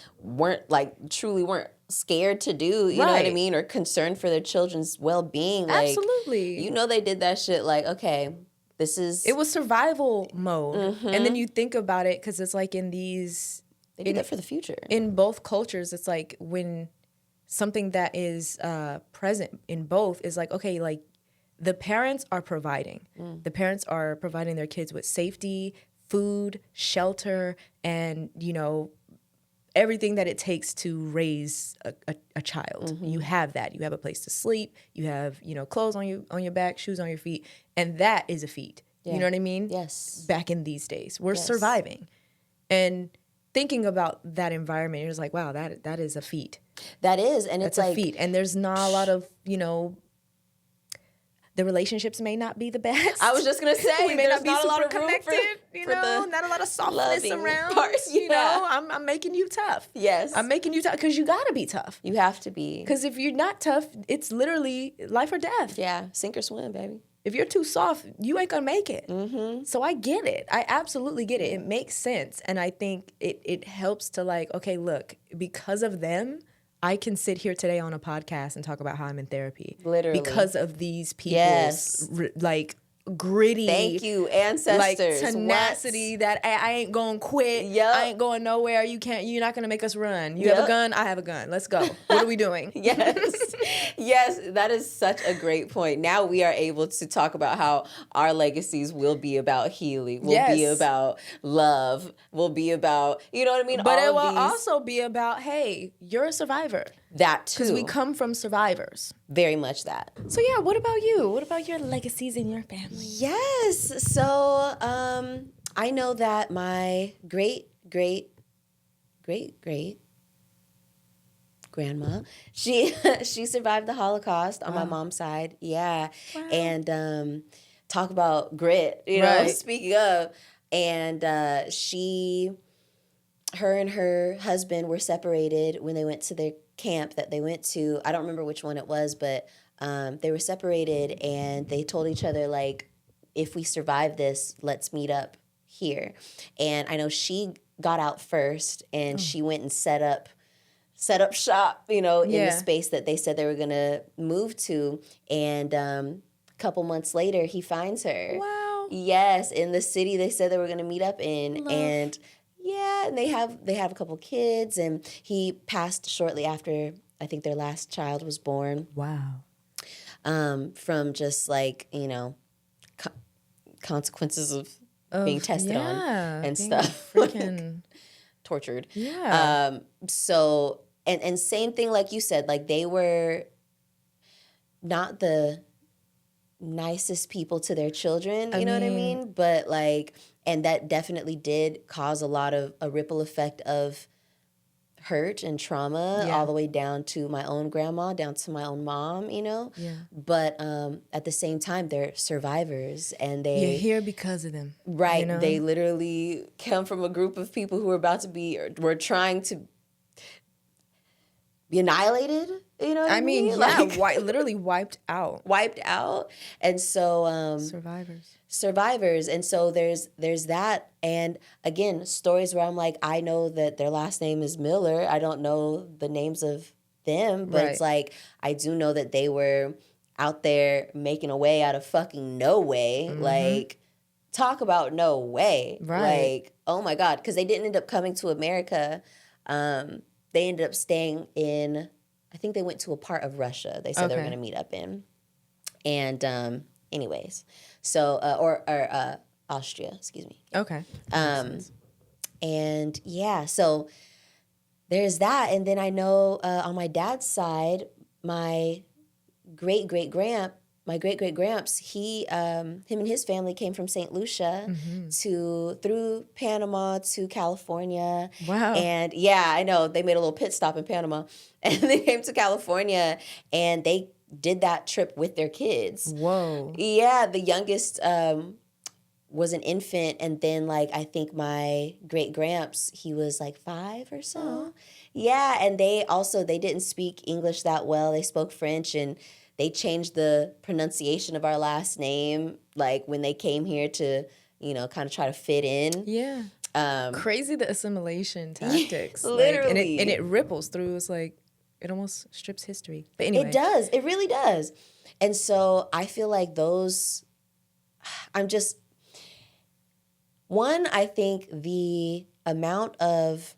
truly weren't scared to do. You know what I mean? Or concerned for their children's well-being. Like, absolutely. You know they did that shit like, okay, it was survival mode. And then you think about it, because it's like they did that for the future. In both cultures, it's like when something that is present in both is like, okay, like the parents are providing. The parents are providing their kids with safety, food, shelter, and, you know, everything that it takes to raise a child. You have that. You have a place to sleep. You have, you know, clothes on your back, shoes on your feet. And that is a feat. You know what I mean? Yes. Back in these days. We're surviving. And thinking about that environment, you're just like, wow, that is a feat. That is. And that's it's like a feat. And there's not a lot of, you know, the relationships may not be the best. I was just gonna say, we may not be not super a lot of connected. You know, not a lot of softness around. Parts, you know, I'm making you tough. Yes, I'm making you tough because you gotta be tough. You have to be. Because if you're not tough, it's literally life or death. Yeah, sink or swim, baby. If you're too soft, you ain't gonna make it. So I get it. I absolutely get it. It makes sense, and I think it helps to like, okay, look, because of them, I can sit here today on a podcast and talk about how I'm in therapy. Literally. Because of these people's like gritty. Thank you, ancestors. Like tenacity that I ain't gonna quit. Yep. I ain't going nowhere. You're not gonna make us run. You have a gun, I have a gun. Let's go. What are we doing? Yes, that is such a great point. Now we are able to talk about how our legacies will be about healing, will be about love, will be about, you know what I mean? But it will also be about, hey, you're a survivor. That too. Because we come from survivors. Very much that. So yeah, what about you? What about your legacies in your family? Yes. So I know that my great grandma, she survived the Holocaust on my mom's side. Yeah. Wow. And talk about grit, you know, speaking of. And her and her husband were separated when they went to their camp that they went to. I don't remember which one it was, but they were separated, and they told each other, like, if we survive this, let's meet up here. And I know she got out first, and she went and set up shop, you know, in the space that they said they were going to move to. And a couple months later, he finds her. Wow. Yes, in the city they said they were going to meet up in. Love. And yeah, and they have a couple kids, and he passed shortly after I think their last child was born. Wow. From just like, you know, consequences of being tested on and stuff. Freaking tortured. Yeah. So and same thing like you said, like they were not the nicest people to their children, you I know what I mean- mean? But like, and that definitely did cause a lot of a ripple effect of hurt and trauma Yeah. all the way down to my own grandma, down to my own mom, you know? Yeah. But at the same time, they're survivors and You're they, here because of them. right, You know? they literally come from a group of people who were about to be, or were trying to be annihilated, you know what I mean? Yeah, Like, literally wiped out. wiped out. And so survivors. And so there's that. And again, stories where I'm like, I know that their last name is Miller. I don't know the names of them, but it's Right. like, I do know that they were out there making a way out of fucking no way. Like, talk about no way. Right. Like, oh my God. Because they didn't end up coming to America. They ended up staying in, I think they went to a part of Russia they said they were Okay. going to meet up in. And anyways, so, or Austria, excuse me. Okay. And yeah, so there's that. And then I know on my dad's side, my great great gramps, he him and his family came from St. Lucia through Panama to California. Wow. And yeah, I know they made a little pit stop in Panama, and they came to California, and they did that trip with their kids. Whoa. Yeah, the youngest was an infant, and then like I think my great gramps, he was like 5 or so. Aw. Yeah, and they didn't speak English that well. They spoke French, and they changed the pronunciation of our last name like when they came here to, you know, kind of try to fit in. Yeah. Crazy the assimilation tactics. Literally. And it ripples through. It's like it almost strips history. But anyway. It does. It really does. And so I feel like those, I think the amount of,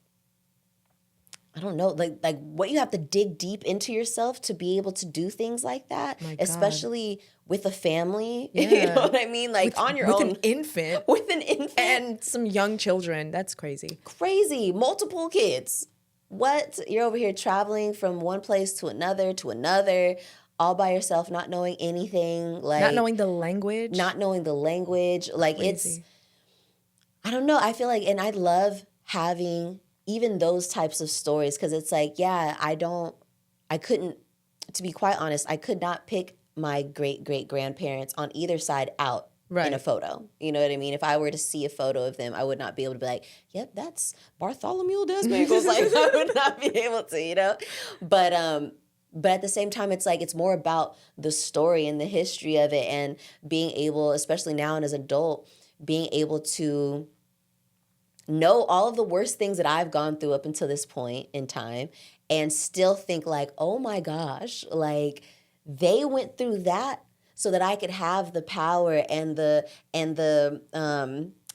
I don't know, like what you have to dig deep into yourself to be able to do things like that, My God. especially with a family. Yeah. You know what I mean? Like on your own. With an infant. With an infant. And some young children. That's crazy. Crazy. Multiple kids. What? You're over here traveling from one place to another, all by yourself, not knowing anything. Like Not knowing the language. Like Crazy. I don't know. I feel like, and I love having even those types of stories, because it's like, yeah, to be quite honest, I could not pick my great-great-grandparents on either side out in a photo. You know what I mean? If I were to see a photo of them, I would not be able to be like, yep, that's Bartholomew Desmangles. Like, I would not be able to, you know? But at the same time, it's like, it's more about the story and the history of it, and being able, especially now and as an adult, being able to know all of the worst things that I've gone through up until this point in time, and still think like, oh my gosh, like they went through that so that I could have the power and the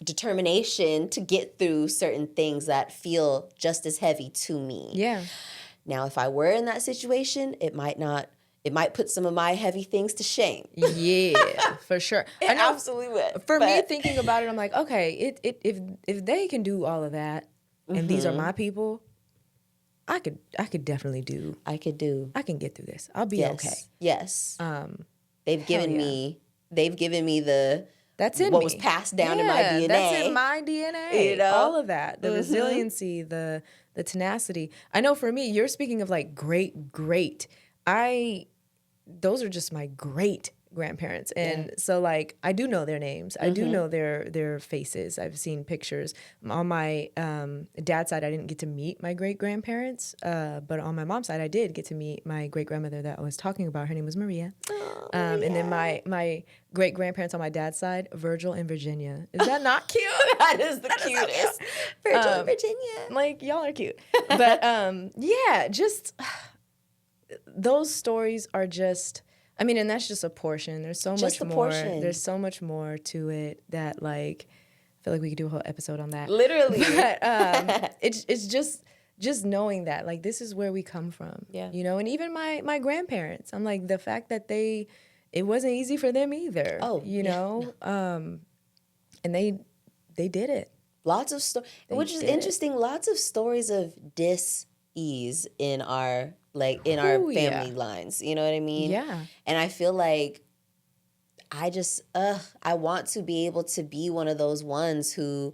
determination to get through certain things that feel just as heavy to me. Yeah. Now, if I were in that situation, it might put some of my heavy things to shame. Yeah, for sure. It absolutely would. For me, thinking about it, I'm like, okay, if they can do all of that, and these are my people, I could definitely do. I can get through this. I'll be okay. Yes. They've given me the that's in what me. Was passed down in my DNA. That's in my DNA. You know? All of that, the resiliency, the tenacity. I know for me, you're speaking of like great. Those are just my great grandparents, and so like I do know their names. I do know their faces. I've seen pictures. On my dad's side, I didn't get to meet my great grandparents, but on my mom's side, I did get to meet my great grandmother that I was talking about. Her name was Maria. And then my great grandparents on my dad's side, Virgil and Virginia. Is that not cute? That is the cutest. So Virgil and Virginia. Like y'all are cute, but yeah, just. Those stories are just, I mean, and that's just a portion. There's so much more. There's so much more to it that, like, I feel like we could do a whole episode on that. Literally. But it's just knowing that, like, this is where we come from. Yeah. You know, and even my grandparents, I'm like, the fact that it wasn't easy for them either. Oh, you know? And they did it. Lots of stories, which is interesting. Lots of stories of dis-ease in our like in our Ooh, yeah. family lines. You know what I mean? Yeah. And I feel like I want to be able to be one of those ones who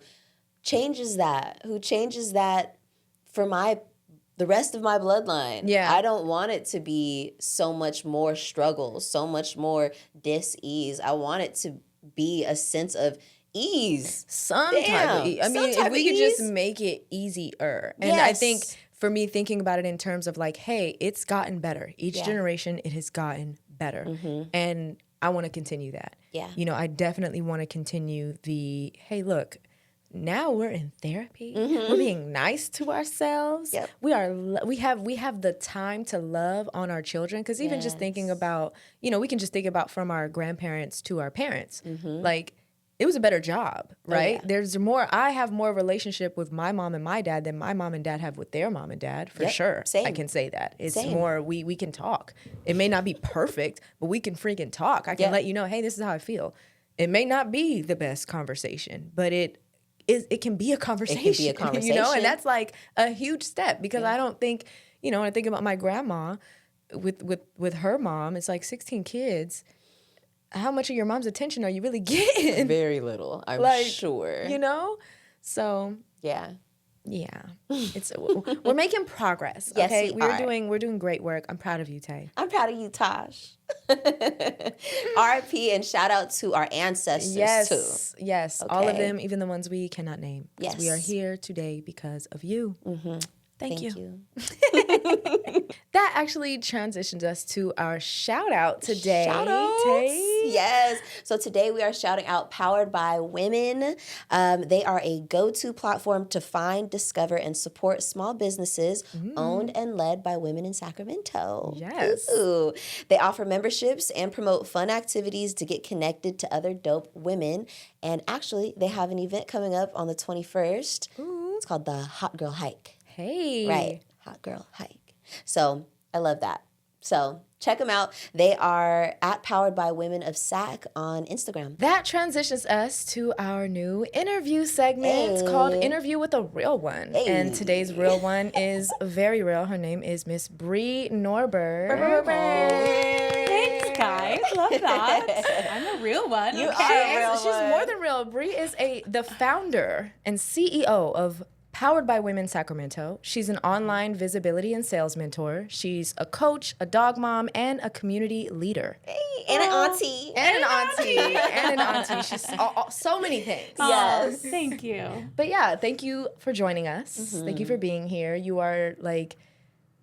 changes that for the rest of my bloodline. Yeah. I don't want it to be so much more struggle, so much more dis-ease. I want it to be a sense of ease. Some type of ease. I mean, if we could just make it easier. And I think for me, thinking about it in terms of like, hey, it's gotten better. Each generation, it has gotten better. And I want to continue that. Yeah. You know, I definitely want to continue the, hey, look, now we're in therapy. We're being nice to ourselves. Yep. We have the time to love on our children. Because even just thinking about, you know, we can just think about from our grandparents to our parents. Like, it was a better job, right? I have more relationship with my mom and my dad than my mom and dad have with their mom and dad, for sure. Same. I can say that. It's more, we can talk. It may not be perfect, but we can freaking talk. I can let you know, hey, this is how I feel. It may not be the best conversation, but it can be a conversation. It can be a conversation. You know, and that's like a huge step because I don't think, you know, when I think about my grandma with her mom, it's like 16 kids. How much of your mom's attention are you really getting? Very little, I'm sure. You know? So, yeah. It's we're making progress. Yes, okay? we're doing great work. I'm proud of you, Tay. I'm proud of you, Tosh. R.I.P. and shout out to our ancestors too. Yes, okay. all of them, even the ones we cannot name. Yes. We are here today because of you. Thank you. That actually transitions us to our shout out today. Shout outs. Tay. Yes. So today we are shouting out Powered by Women. They are a go-to platform to find, discover, and support small businesses owned and led by women in Sacramento. Yes. Ooh. They offer memberships and promote fun activities to get connected to other dope women. And actually, they have an event coming up on the 21st. It's called the Hot Girl Hike. Hey. Right. Hot Girl Hike. So I love that. So check them out. They are at Powered by Women of Sac on Instagram. That transitions us to our new interview segment called Interview with a Real One. Hey. And today's real one is very real. Her name is Miss Bri Norberg. Thanks, guys. Love that. I'm a real one. You are a real She's one. more than real. Bri is the founder and CEO of Powered by Women Sacramento. She's an online visibility and sales mentor. She's a coach, a dog mom, and a community leader. Hey, and an auntie. And an auntie. She's so many things. Yes. Thank you. But yeah, thank you for joining us. Thank you for being here. You are like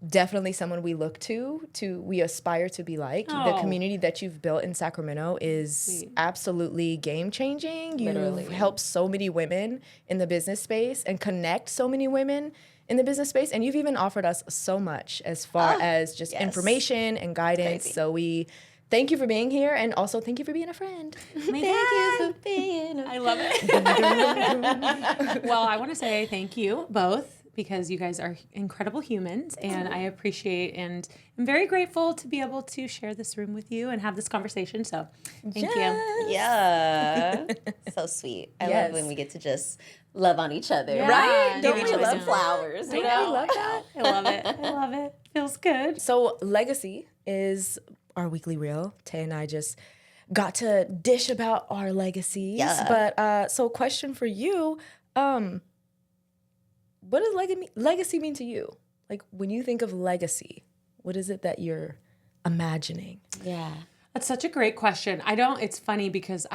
definitely someone we look to we aspire to be like. The community that you've built in Sacramento is absolutely game changing. You've helped so many women in the business space and connect so many women in the business space. And you've even offered us so much as far as just information and guidance. So we thank you for being here, and also thank you for being a friend. Thank you for being I love it. Well, I want to say thank you both, because you guys are incredible humans, and I appreciate and I'm very grateful to be able to share this room with you and have this conversation. So thank you. Yeah. So sweet. I love when we get to just love on each other. Yeah. Right? Don't Give we each other love some that? flowers. Don't we love that? I love it. I love it. Feels good. So legacy is our weekly reel. Tay and I just got to dish about our legacies. Yeah. But so question for you, what does legacy mean to you? Like when you think of legacy, what is it that you're imagining? Yeah. That's such a great question. It's funny because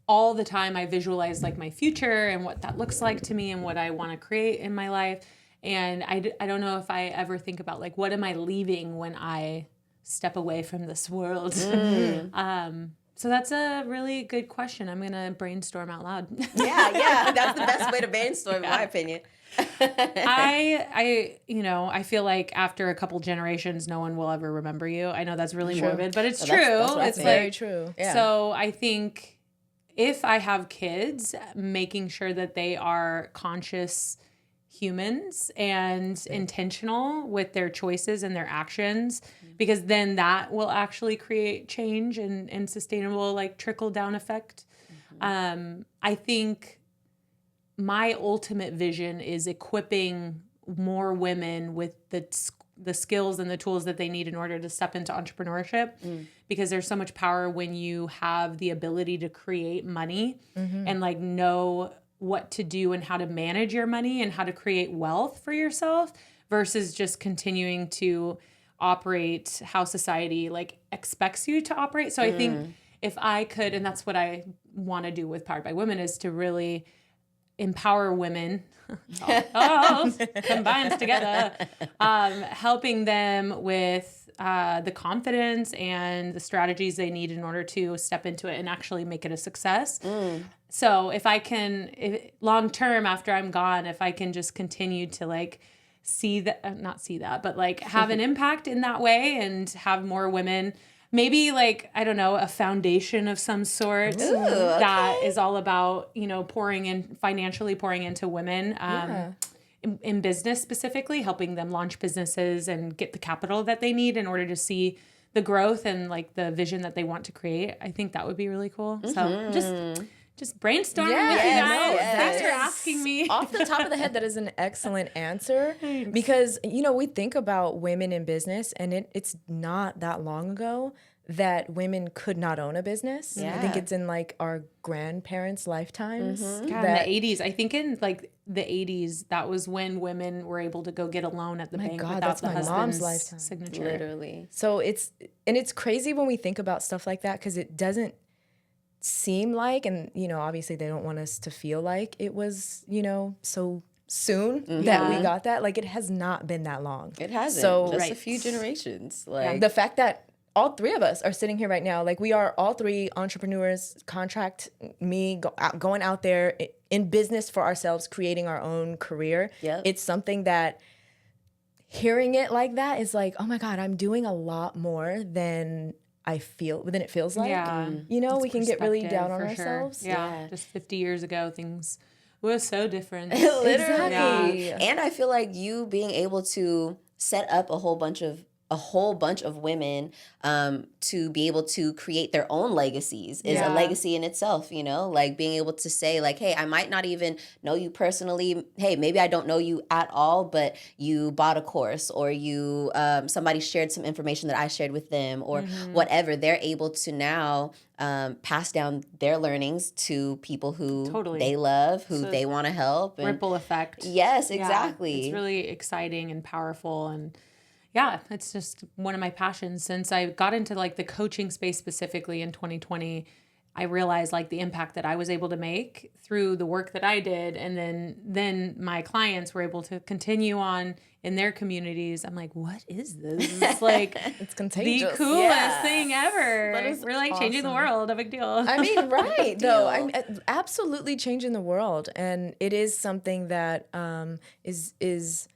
all the time I visualize like my future and what that looks like to me and what I want to create in my life. And I don't know if I ever think about like, what am I leaving when I step away from this world? So that's a really good question. I'm going to brainstorm out loud. Yeah. That's the best way to brainstorm, in my opinion. I feel like after a couple generations, no one will ever remember you. I know that's really morbid, but it's true. That's it's very like, true. Yeah. So I think if I have kids, making sure that they are conscious humans and intentional with their choices and their actions, because then that will actually create change and sustainable like trickle down effect. I think my ultimate vision is equipping more women with the the skills and the tools that they need in order to step into entrepreneurship, because there's so much power when you have the ability to create money and like know what to do and how to manage your money and how to create wealth for yourself versus just continuing to operate how society like expects you to operate. So I think if I could, and that's what I want to do with Powered by Women, is to really empower women, all combines together, helping them with the confidence and the strategies they need in order to step into it and actually make it a success. So if I can, long term after I'm gone, if I can just continue to like not see that, but like have an impact in that way and have more women, maybe like, I don't know, a foundation of some sort that is all about, you know, financially pouring into women in business specifically, helping them launch businesses and get the capital that they need in order to see the growth and like the vision that they want to create. I think that would be really cool. So just brainstorming with you guys. Thanks for asking me. Off the top of the head, that is an excellent answer. Because, you know, we think about women in business, and it's not that long ago that women could not own a business. I think it's in like our grandparents' lifetimes. God, in the 80s. I think in like the 80s, that was when women were able to go get a loan at the bank without that's the my husband's mom's lifetime. Mm-hmm. signature. Literally. So it's crazy when we think about stuff like that, because it doesn't seem like, and you know, obviously they don't want us to feel like it was, you know, so soon that we got that. Like, it has not been that long. It hasn't. So Just a few generations. Like the fact that all three of us are sitting here right now, like we are all three entrepreneurs, going out there in business for ourselves, creating our own career. It's something that hearing it like that is like, oh my God, I'm doing a lot more than it feels like. You know, we can get really down on ourselves. Just 50 years ago, things were so different. Literally. And I feel like you being able to set up a whole bunch of women to be able to create their own legacies is a legacy in itself, you know, like being able to say like, hey, I might not even know you personally. Hey, maybe I don't know you at all, but you bought a course, or you somebody shared some information that I shared with them, or whatever. They're able to now pass down their learnings to people who they love, who they want to help. And ripple effect. Yes, exactly. It's really exciting and powerful. And yeah, it's just one of my passions. Since I got into like the coaching space specifically in 2020, I realized like the impact that I was able to make through the work that I did. And then my clients were able to continue on in their communities. I'm like, what is this? It's like it's contagious. The coolest thing ever. We're like changing the world. No big deal. I mean, right, though. I'm absolutely changing the world. And it is something that is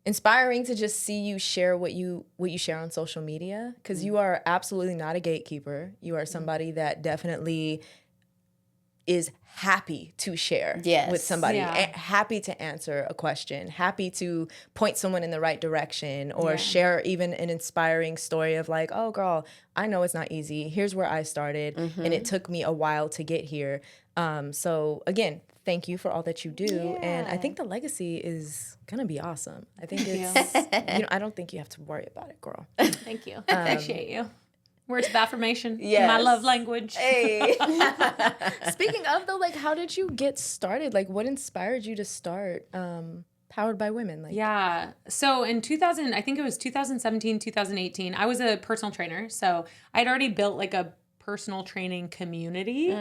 inspiring to just see you share what you share on social media, because you are absolutely not a gatekeeper. You are somebody that definitely is happy to share with somebody, happy to answer a question, happy to point someone in the right direction, or share even an inspiring story of like, oh girl, I know it's not easy. Here's where I started, and it took me a while to get here. So again, thank you for all that you do. And I think the legacy is going to be awesome. I think it's, you know, I don't think you have to worry about it, girl. Thank you. Appreciate you. Words of affirmation. My love language. Hey. Speaking of though, like, how did you get started? Like, what inspired you to start Powered by Women? Like, so in 2000, I think it was 2017, 2018, I was a personal trainer. So I'd already built like a personal training community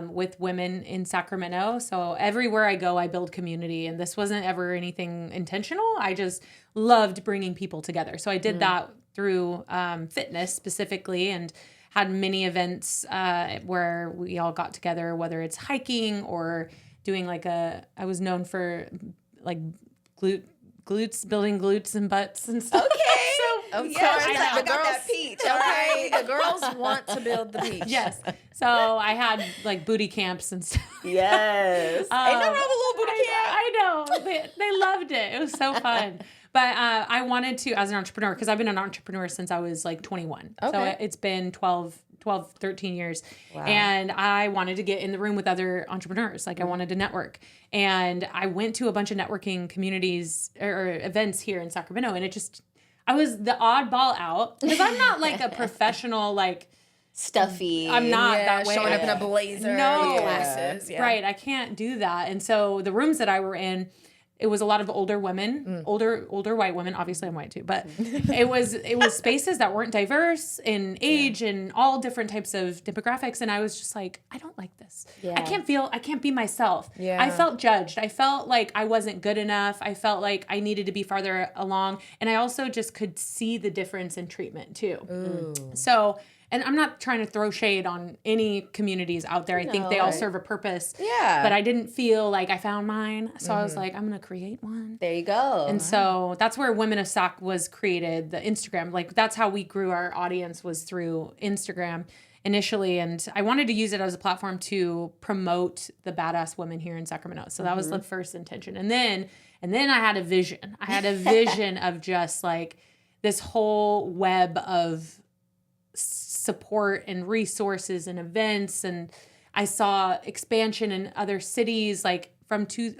with women in Sacramento. So everywhere I go, I build community, and this wasn't ever anything intentional. I just loved bringing people together. So I did that through fitness specifically, and had many events where we all got together, whether it's hiking or doing like I was known for like glutes, building glutes and butts and stuff. Okay. of course, I got that peach. All right. The girls want to build the peach. Yes. So I had like booty camps and stuff. Yes. Ain't no wrong with a little booty camp. I know. They loved it. It was so fun. But I wanted to, as an entrepreneur, because I've been an entrepreneur since I was like 21. Okay. So it's been 12, 13 years. Wow. And I wanted to get in the room with other entrepreneurs. Like I wanted to network. And I went to a bunch of networking communities or events here in Sacramento. And I was the oddball out because I'm not like a professional, like, Stuffy. I'm not that way. Showing up in a blazer, No. with glasses. Yeah. Right. I can't do that. And so the rooms that I were in, it was a lot of older women, older white women. Obviously, I'm white too, but it was spaces that weren't diverse in age and all different types of demographics. And I was just like, I don't like this. Yeah. I can't be myself. Yeah. I felt judged. I felt like I wasn't good enough. I felt like I needed to be farther along. And I also just could see the difference in treatment too. Ooh. So, and I'm not trying to throw shade on any communities out there. I think they all serve a purpose. Yeah. But I didn't feel like I found mine. So I was like, I'm going to create one. There you go. And so that's where Women of Sac was created, the Instagram. Like, that's how we grew our audience, was through Instagram initially. And I wanted to use it as a platform to promote the badass women here in Sacramento. So that was the first intention. And then I had a vision. I had a vision of just like this whole web of support and resources and events, and I saw expansion in other cities. Like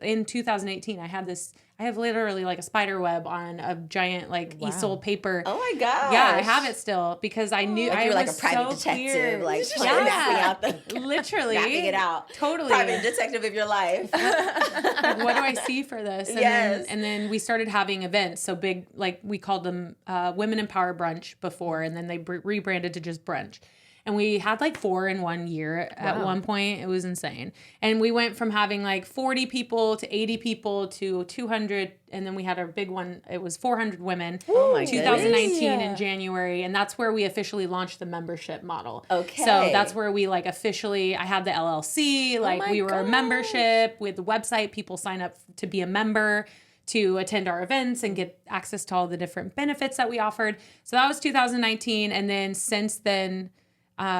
in 2018, I have literally like a spider web on a giant like easel paper. Oh my gosh. Yeah, I have it still because I knew Like I you were was like a private so detective, clear. like trying to map out literally mapping it out. Totally. Private detective of your life. What do I see for this? And Yes. then we started having events. So big, like we called them Women in Power Brunch before, and then they rebranded to just brunch. And we had like 4 in 1 year at one point. It was insane. And we went from having like 40 people to 80 people to 200. And then we had our big one. It was 400 women. Oh my 2019 in January. And that's where we officially launched the membership model. Okay. So that's where we like officially, I had the LLC. Like we were a membership with the website. People sign up to be a member to attend our events and get access to all the different benefits that we offered. So that was 2019. And then since then,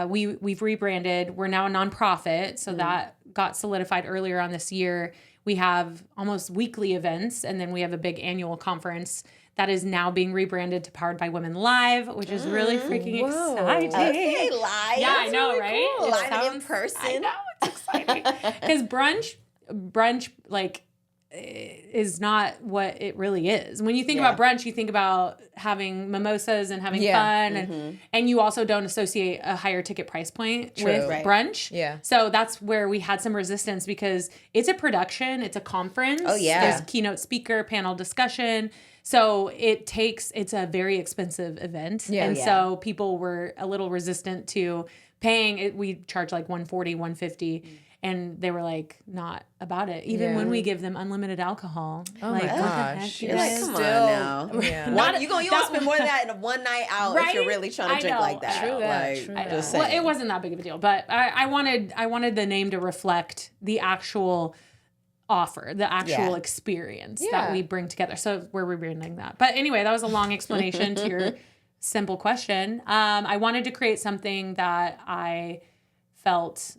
we've rebranded. We're now a nonprofit, so that got solidified earlier on this year. We have almost weekly events, and then we have a big annual conference that is now being rebranded to Powered by Women Live, which is really freaking exciting. Okay, live. Yeah, I know, really right? Cool. It Live and in sounds- person. I know, it's exciting. Because brunch, like, is not what it really is. When you think about brunch, you think about having mimosas and having fun, and you also don't associate a higher ticket price point with brunch. Yeah. So that's where we had some resistance because it's a production, it's a conference. Oh, yeah. There's a keynote speaker, panel discussion. So it's a very expensive event. Yeah. And so people were a little resistant to paying it. We charge like $140, $150. And they were like, not about it. Even when we give them unlimited alcohol. Oh like, my what the gosh. heck, You're you like, guys? come on Still- now. Yeah. You won't spend more than that in a one night out if you're Right? really trying to I drink know. like that. True that, Like, true that. just Well, saying. it wasn't that big of a deal, but I wanted the name to reflect the actual offer, the actual experience that we bring together. So we're rebranding that. But anyway, that was a long explanation to your simple question. I wanted to create something that I felt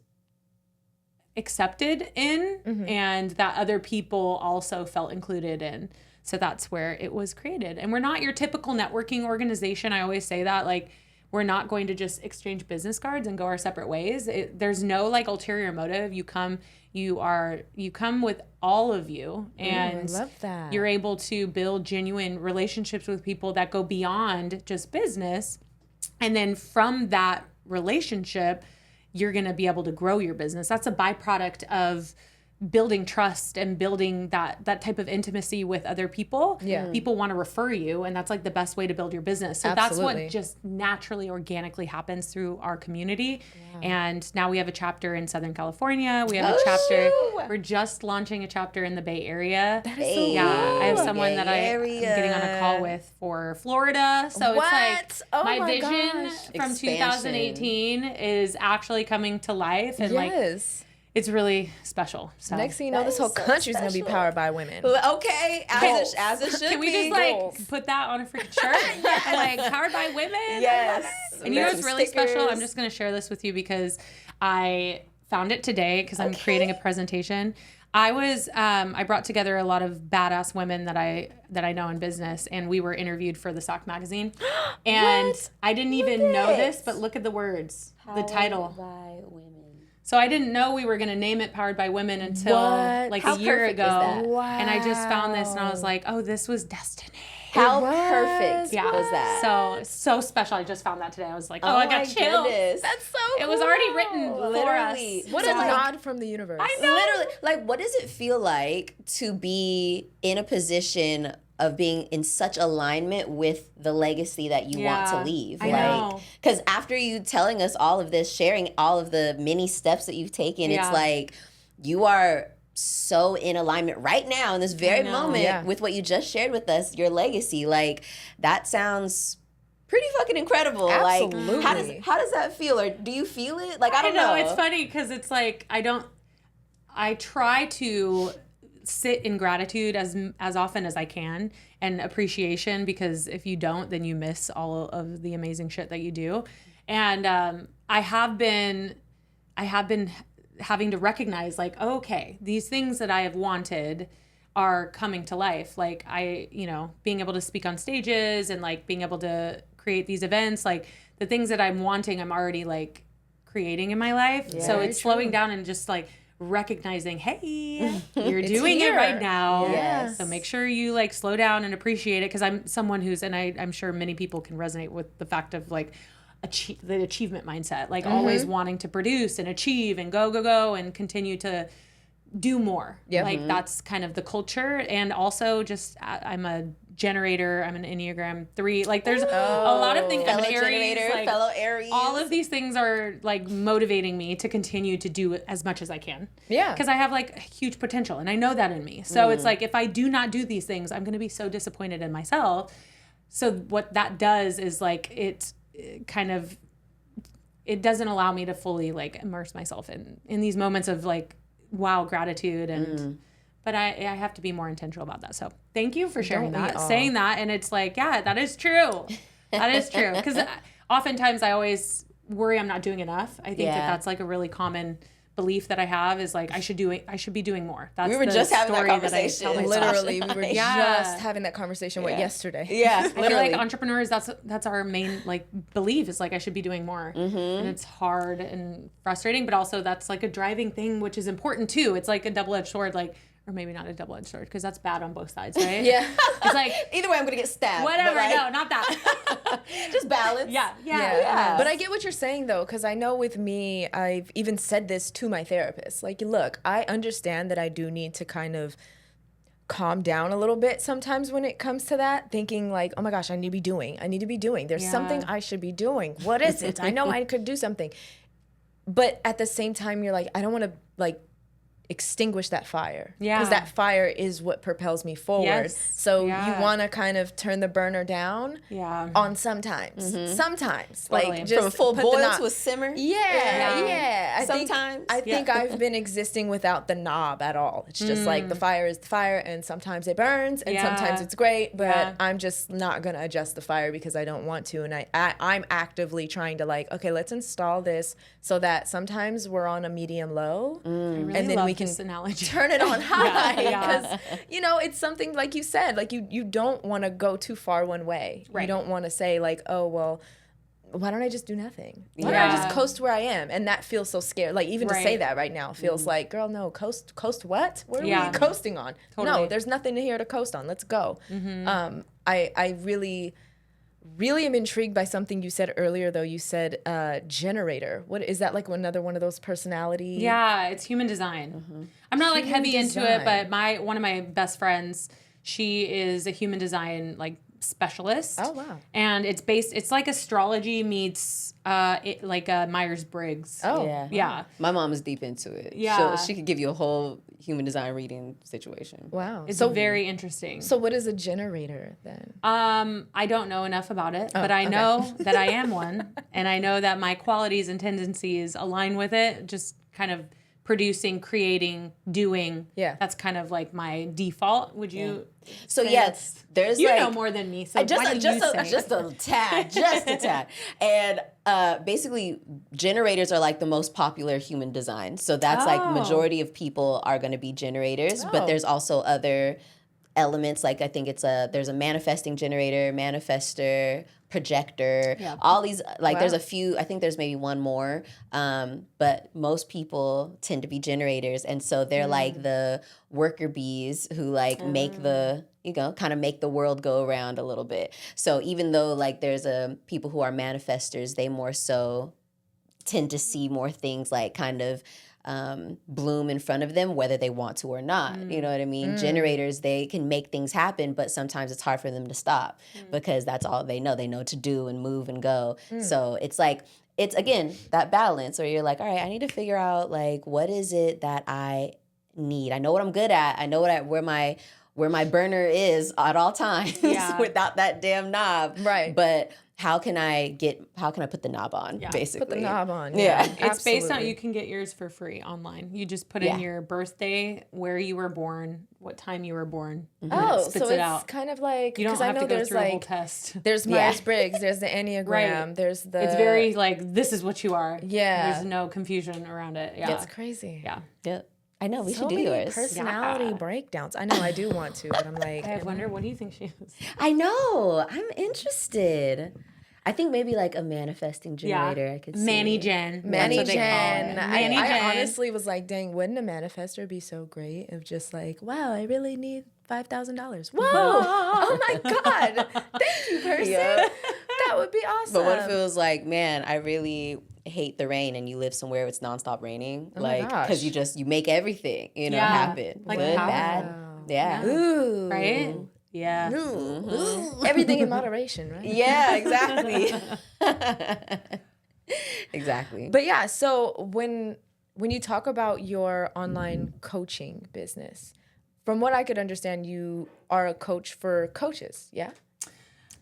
accepted in and that other people also felt included in. So that's where it was created. And we're not your typical networking organization. I always say that, like, we're not going to just exchange business cards and go our separate ways. There's no like ulterior motive. You come with all of you, and I love that. you're able to build genuine relationships with people that go beyond just business. And then from that relationship, you're going to be able to grow your business. That's a byproduct of building trust and building that type of intimacy with other people. Yeah. People want to refer you, and that's like the best way to build your business. So Absolutely. that's what just naturally, organically happens through our community. And now we have a chapter in Southern California. We have a chapter. shoot. We're just launching a chapter in the Bay Area. That is so Yeah, I have cool. someone that I'm getting on a call with for Florida. So What? it's like Oh my my vision gosh. from Expansion. 2018 is actually coming to life, and like Yes. it's really special. So Next thing you know, That this is whole so country's going to be special. powered by women. Okay, as it should can we be. just like Goals. put that on a freaking shirt? Like powered by women. Yes. And you know Make what's some really special? stickers. I'm just going to share this with you because I found it today because I'm creating a presentation. I brought together a lot of badass women that I know in business, and we were interviewed for the Sock magazine. And What? I didn't even know this, but look at the words, the title. By women. So I didn't know we were going to name it Powered by Women until What? like How a year perfect is ago. that? And I just found this and I was Wow. like, oh, this was destiny. How was. perfect Yeah. was that? So special. I just found that today. I was like, oh, Oh I got my chills. goodness. That's so It was already written for Literally. us. What So, a like, nod from the universe. I know. Literally, like, what does it feel like to be in a position of being in such alignment with the legacy that you want to Yeah, leave? I Like, know. because after you telling us all of this, sharing all of the many steps that you've taken, Yeah. it's like you are so in alignment right now in this very know. moment Yeah. with what you just shared with us, your legacy. Like, that sounds pretty fucking incredible. Absolutely. Like, how does that feel? Or do you feel it? Like, I don't know. It's funny because it's like I try to sit in gratitude as often as I can and appreciation, because if you don't, then you miss all of the amazing shit that you do. And I have been having to recognize, like, okay, these things that I have wanted are coming to life. Like, being able to speak on stages and like being able to create these events, like the things that I'm wanting, I'm already like creating in my life. So Very it's slowing true. down and just like recognizing, hey, you're It's doing here. it right now. Yes. So make sure you like slow down and appreciate it. Cause I'm someone who's, and I'm sure many people can resonate with the fact of like the achievement mindset, like always wanting to produce and achieve and go and continue to do more. Yep. Like that's kind of the culture. And also just I'm a generator. I'm an Enneagram 3. Like there's a lot of things. I'm Fellow an Aries, generator, like, fellow Aries. all of these things are like motivating me to continue to do as much as I can. Yeah. Because I have like huge potential and I know that in me. So it's like if I do not do these things, I'm going to be so disappointed in myself. So what that does is like it doesn't allow me to fully like immerse myself in these moments of like wow gratitude and but I have to be more intentional about that. So thank you for sharing Don't we that, all? saying that. And it's like, yeah, that is true. That is true. Because oftentimes I always worry I'm not doing enough. I think Yeah. that's like a really common belief that I have is like I should be doing more. That's We were the just having that story I conversation. tell myself. Literally, we were Yeah. just having that conversation yesterday. Yeah, I feel literally. like entrepreneurs, that's our main like belief is like I should be doing more, and it's hard and frustrating, but also that's like a driving thing, which is important too. It's like a double-edged sword, like, or maybe not a double-edged sword because that's bad on both sides, right? Yeah. It's like Either way, I'm gonna get stabbed. whatever. but, like, No, not that. just balance. Yeah. But I get what you're saying though, because I know with me, I've even said this to my therapist. Like, look, I understand that I do need to kind of calm down a little bit sometimes when it comes to that, thinking like, oh my gosh, I need to be doing. There's something I should be doing. What is it? I know I could do something. But at the same time, you're like, I don't want to like extinguish that fire. Yeah. Because that fire is what propels me forward. Yes. So Yeah. you want to kind of turn the burner down Yeah. on sometimes. Sometimes. Totally. Like just From a full put the boil knob- to a simmer. Yeah. Sometimes. I think I've been existing without the knob at all. It's just like the fire is the fire, and sometimes it burns, and sometimes it's great. But I'm just not gonna adjust the fire because I don't want to. And I'm actively trying to like, okay, let's install this so that sometimes we're on a medium low, I really and then love we can this analogy. turn it on high Yeah. because it's something like you said, like you don't want to go too far one way. Right. You don't want to say like, oh well, why don't I just do nothing? Why don't I Yeah. just coast where I am? And that feels so scary. Like even to say Right. that right now feels like, girl, no, coast what? What are Yeah. we coasting on? Totally. No, there's nothing here to coast on. Let's go. I really am intrigued by something you said earlier though. You said generator. What is that, like another one of those personality? Yeah, it's human design. I'm not like Human heavy into it, design. but one of my best friends, she is a human design like specialist. Oh, wow. And it's like astrology meets like Myers-Briggs. Oh. Yeah. My mom is deep into it. Yeah. She could give you a whole human design reading situation. Wow. It's So very interesting. so what is a generator then? I don't know enough about it, but I know that I am one, and I know that my qualities and tendencies align with it. Just kind of producing, creating, doing. Yeah. That's kind of like my default. Would you? So say yes, that's- there's you like know more than me, so why don't you say it? just a tad. And basically, generators are like the most popular human design. So that's like majority of people are going to be generators, but Oh. there's also other elements. Like I think there's a manifesting generator, manifester, projector, all these, like there's a few, I think there's maybe one more, but most people tend to be generators. And so they're like the worker bees who like make the kind of make the world go around a little bit. So even though like there's people who are manifestors, they more so tend to see more things like kind of bloom in front of them, whether they want to or not. You know what I mean? Generators, they can make things happen, but sometimes it's hard for them to stop because that's all they know. They know to do and move and go. So it's like, it's again, that balance where you're like, all right, I need to figure out like, what is it that I need? I know what I'm good at. I know where my burner is at all times without that damn knob. Right. But how can I put the knob on, basically? Put the knob on. Yeah. It's based on, you can get yours for free online. You just put in your birthday, where you were born, what time you were born. Oh, it spits so it it's out. kind of like, You don't I have know to go there's through a whole like, test. there's Myers-Briggs, there's the Enneagram, Right. there's the... It's very like, this is what you are. Yeah. There's no confusion around it. Yeah. It's crazy. Yeah. Yep. I know, we So should do many yours. personality breakdowns. I know I do want to, but I'm like... I wonder, what do you think she is? I know. I'm interested. I think maybe like a manifesting generator. I could see. Manny Jen. Manny That's what they call Jen. it. Manny I Jen. honestly was like, dang, wouldn't a manifestor be so great if just like, wow, I really need $5,000. Whoa! Oh my God! Thank you, person. Yeah. That would be awesome. But what if it was like, man, I really hate the rain, and you live somewhere it's nonstop raining, my like gosh. because you make everything Yeah. happen, Like good, power. bad, yeah. Ooh. Right? Yeah. Ooh. Everything in moderation, right? Yeah, exactly. Exactly. But yeah, so when you talk about your online coaching business, from what I could understand, you are a coach for coaches, yeah?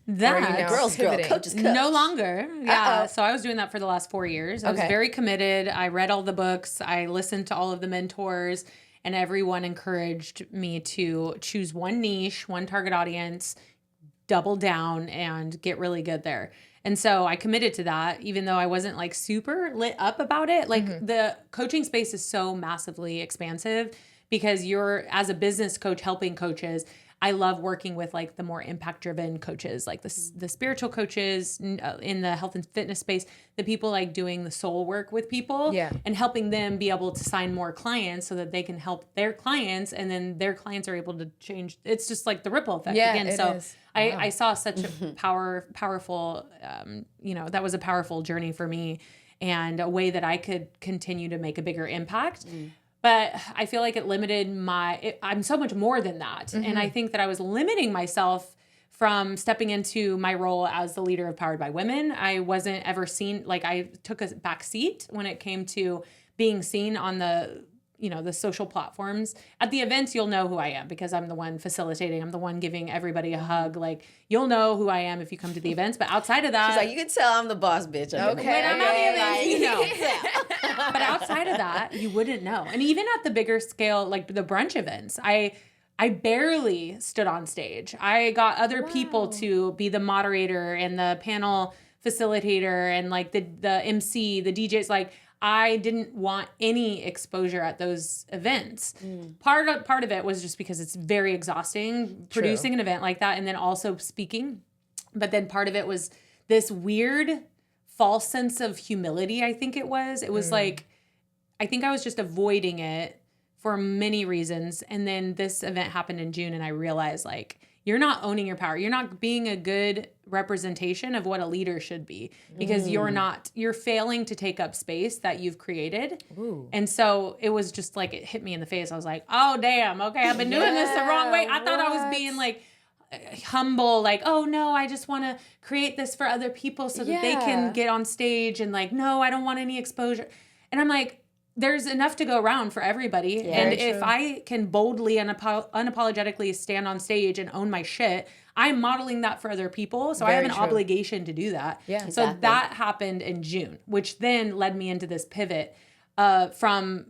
That Or are you now girl, pivoting? coach is coach. No longer. Yeah. Uh-oh. So I was doing that for the last 4 years. I was Okay. very committed. I read all the books. I listened to all of the mentors, and everyone encouraged me to choose one niche, one target audience, double down, and get really good there. And so I committed to that, even though I wasn't like super lit up about it. Like the coaching space is so massively expansive because you're, as a business coach, helping coaches. I love working with like the more impact-driven coaches, like the spiritual coaches in the health and fitness space, the people like doing the soul work with people and helping them be able to sign more clients so that they can help their clients, and then their clients are able to change. It's just like the ripple effect again. It So is. I saw such a powerful, that was a powerful journey for me, and a way that I could continue to make a bigger impact. But I feel like it limited I'm so much more than that. And I think that I was limiting myself from stepping into my role as the leader of Powered by Women. I wasn't ever seen, like I took a back seat when it came to being seen on the social platforms. At the events, you'll know who I am because I'm the one facilitating. I'm the one giving everybody a hug. Like, you'll know who I am if you come to the events. But outside of that... She's like, you can tell I'm the boss, bitch. Okay. When I'm at the events, you know. But outside of that, you wouldn't know. And even at the bigger scale, like the brunch events, I barely stood on stage. I got other people to be the moderator and the panel facilitator and like the MC, the DJs. Like, I didn't want any exposure at those events. Part of it was just because it's very exhausting producing an event like that, and then also speaking. But then part of it was this weird false sense of humility, I think it was. It was like, I think I was just avoiding it for many reasons. And then this event happened in June, and I realized, like, you're not owning your power. You're not being a good representation of what a leader should be, because you're failing to take up space that you've created. Ooh. And so it was just like, it hit me in the face. I was like, oh, damn. Okay. I've been doing this the wrong way. I thought I was being like humble, like, oh no, I just want to create this for other people so that they can get on stage, and like, no, I don't want any exposure. And I'm like, there's enough to go around for everybody. And if I can boldly and unapologetically stand on stage and own my shit, I'm modeling that for other people. So I have an obligation to do that. Yeah. So that happened in June, which then led me into this pivot from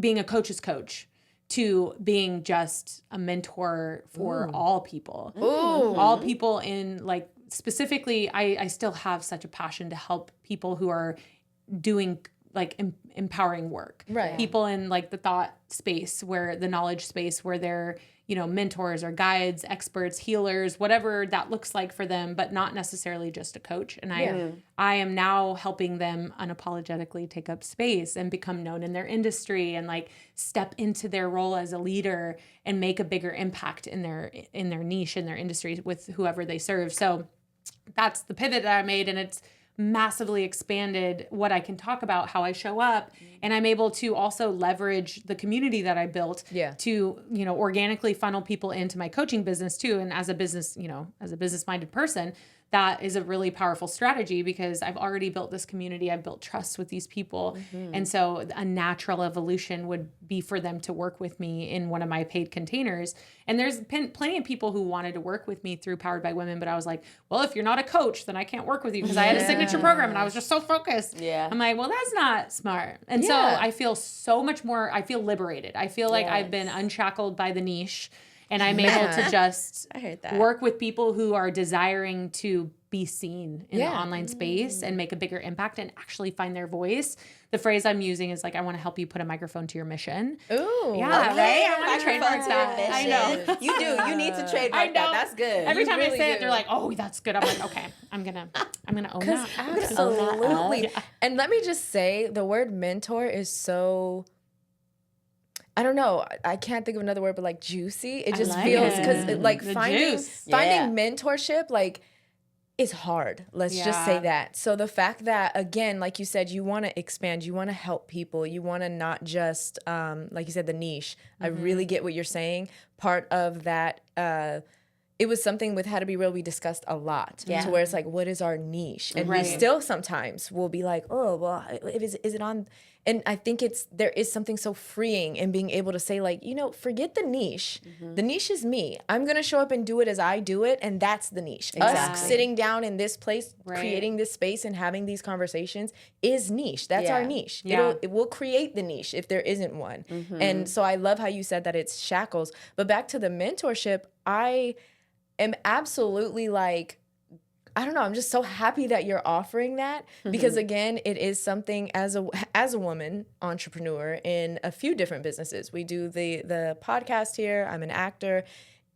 being a coach's coach to being just a mentor for all people. All people in, like, specifically, I still have such a passion to help people who are doing like empowering work. Right. People in like the thought space, where the knowledge space, where they're, you know, mentors or guides, experts, healers, whatever that looks like for them, but not necessarily just a coach. And I am now helping them unapologetically take up space and become known in their industry and like step into their role as a leader and make a bigger impact in their niche, in their industry with whoever they serve. So that's the pivot that I made, and it's massively expanded what I can talk about, how I show up. And I'm able to also leverage the community that I built to, you know, organically funnel people into my coaching business too. And as a business, you know, as a business-minded person, that is a really powerful strategy because I've already built this community. I've built trust with these people. And so a natural evolution would be for them to work with me in one of my paid containers. And there's been plenty of people who wanted to work with me through Powered by Women, but I was like, well, if you're not a coach, then I can't work with you because I had a signature program and I was just so focused. I'm like, well, that's not smart. And so I feel so much more, I feel liberated. I feel like I've been unshackled by the niche. And I'm able to just work with people who are desiring to be seen in the online space and make a bigger impact and actually find their voice. The phrase I'm using is like, I want to help you put a microphone to your mission. Ooh. Yeah, Okay. right? I want to trademark that. I know. You do. You need to trademark that. That's good. Every time really I say it, do. they're like, oh, that's good. I'm like, okay, I'm gonna own that. Absolutely. And let me just say, the word mentor is so, I don't know, I can't think of another word, but like juicy. It just feels, because like The finding juice. mentorship, like, is hard. Let's just say that. So the fact that, again, like you said, you want to expand, you want to help people, you want to not just, like you said, the niche. I really get what you're saying. Part of that, it was something with How to Be Real we discussed a lot. To where it's like, what is our niche? And we still sometimes will be like, oh, well, is it on? And I think there is something so freeing in being able to say, like, you know, forget the niche. The niche is me. I'm going to show up and do it as I do it. And that's the niche. Us sitting down in this place, creating this space and having these conversations is niche. That's our niche. It will create the niche if there isn't one. And so I love how you said that it's shackles. But back to the mentorship, I am absolutely like, I don't know, I'm just so happy that you're offering that because, again, it is something as a woman entrepreneur in a few different businesses. We do the podcast here. I'm an actor.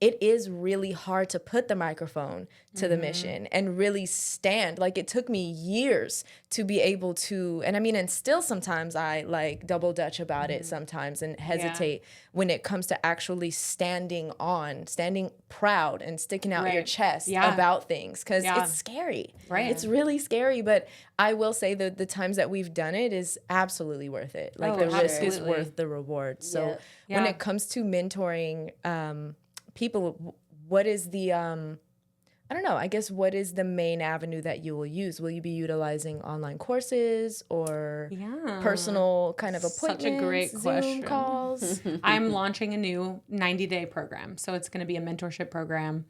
It is really hard to put the microphone to the mission and really stand. Like, it took me years to be able to, and I mean, and still sometimes I like double dutch about it sometimes and hesitate when it comes to actually standing proud and sticking out your chest about things, because it's scary. It's really scary, but I will say that the times that we've done it is absolutely worth it. Like, the risk is worth the reward. So when it comes to mentoring, people, what is the I don't know, I guess, what is the main avenue that you will use? Will you be utilizing online courses or personal kind of appointments? Such a great question. Zoom calls? I'm launching a new 90-day program. So it's going to be a mentorship program